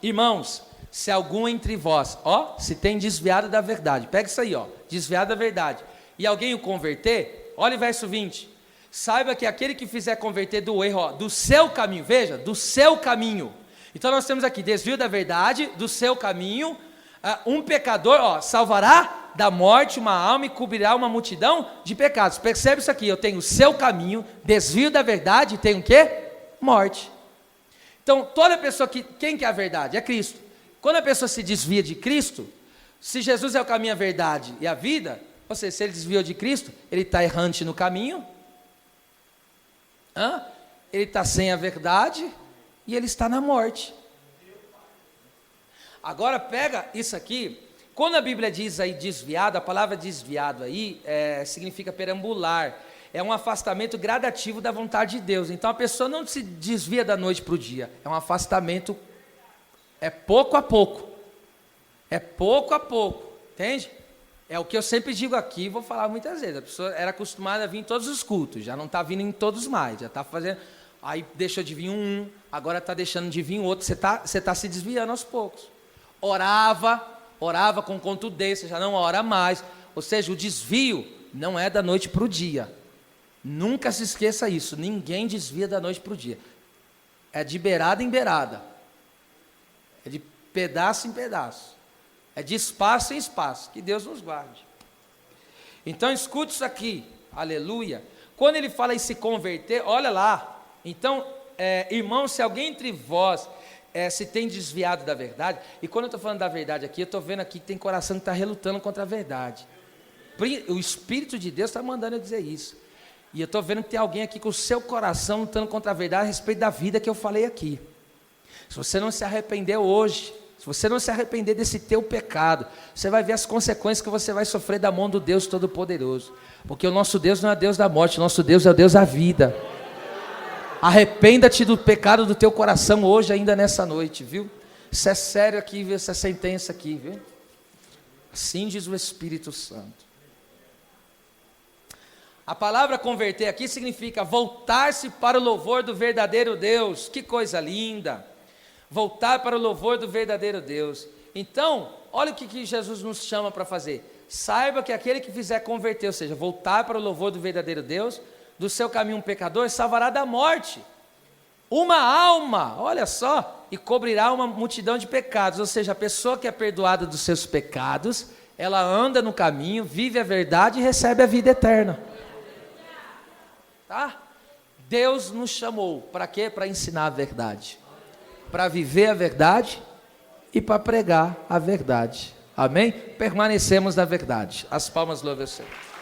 Irmãos, se algum entre vós, se tem desviado da verdade, pega isso aí, desviado da verdade, e alguém o converter, olha o verso 20. Saiba que aquele que fizer converter do erro, ó, do seu caminho, veja, do seu caminho. Então nós temos aqui desvio da verdade, do seu caminho, um pecador, ó, salvará da morte uma alma e cobrirá uma multidão de pecados. Percebe isso aqui, eu tenho o seu caminho, desvio da verdade e tenho o quê? Morte. Então toda pessoa quem que é a verdade? É Cristo. Quando a pessoa se desvia de Cristo, se Jesus é o caminho, a verdade e a vida, ou seja, se ele desviou de Cristo, ele está errante no caminho, ele está sem a verdade e ele está na morte. Agora pega isso aqui, quando a Bíblia diz aí desviado, a palavra desviado aí significa perambular, é um afastamento gradativo da vontade de Deus. Então a pessoa não se desvia da noite para o dia, é um afastamento, é pouco a pouco, entende? É o que eu sempre digo aqui, vou falar muitas vezes, a pessoa era acostumada a vir em todos os cultos, já não está vindo em todos mais, já está fazendo, aí deixou de vir um, agora está deixando de vir outro, você tá se desviando aos poucos. Orava com contundência, já não ora mais, ou seja, o desvio não é da noite para o dia, nunca se esqueça isso, ninguém desvia da noite para o dia, é de beirada em beirada, é de pedaço em pedaço, é de espaço em espaço, que Deus nos guarde. Então escute isso aqui, aleluia, quando ele fala em se converter, olha lá, então, irmãos, se alguém entre vós se tem desviado da verdade, e quando eu estou falando da verdade aqui, eu estou vendo aqui que tem coração que está relutando contra a verdade, o Espírito de Deus está mandando eu dizer isso, e eu estou vendo que tem alguém aqui com o seu coração lutando contra a verdade a respeito da vida que eu falei aqui. Se você não se arrepender hoje, se você não se arrepender desse teu pecado, você vai ver as consequências que você vai sofrer da mão do Deus Todo-Poderoso, porque o nosso Deus não é Deus da morte, o nosso Deus é o Deus da vida. Arrependa-te do pecado do teu coração hoje, ainda nessa noite, viu? Isso é sério aqui, viu? Essa sentença aqui, viu? Assim diz o Espírito Santo. A palavra converter aqui significa voltar-se para o louvor do verdadeiro Deus. Que coisa linda! Voltar para o louvor do verdadeiro Deus. Então, olha o que Jesus nos chama para fazer. Saiba que aquele que fizer converter, ou seja, voltar para o louvor do verdadeiro Deus, do seu caminho um pecador, salvará da morte uma alma, olha só, e cobrirá uma multidão de pecados. Ou seja, a pessoa que é perdoada dos seus pecados, ela anda no caminho, vive a verdade e recebe a vida eterna. Tá? Deus nos chamou, para quê? Para ensinar a verdade, para viver a verdade e para pregar a verdade. Amém? Permanecemos na verdade. As palmas louvam o Senhor.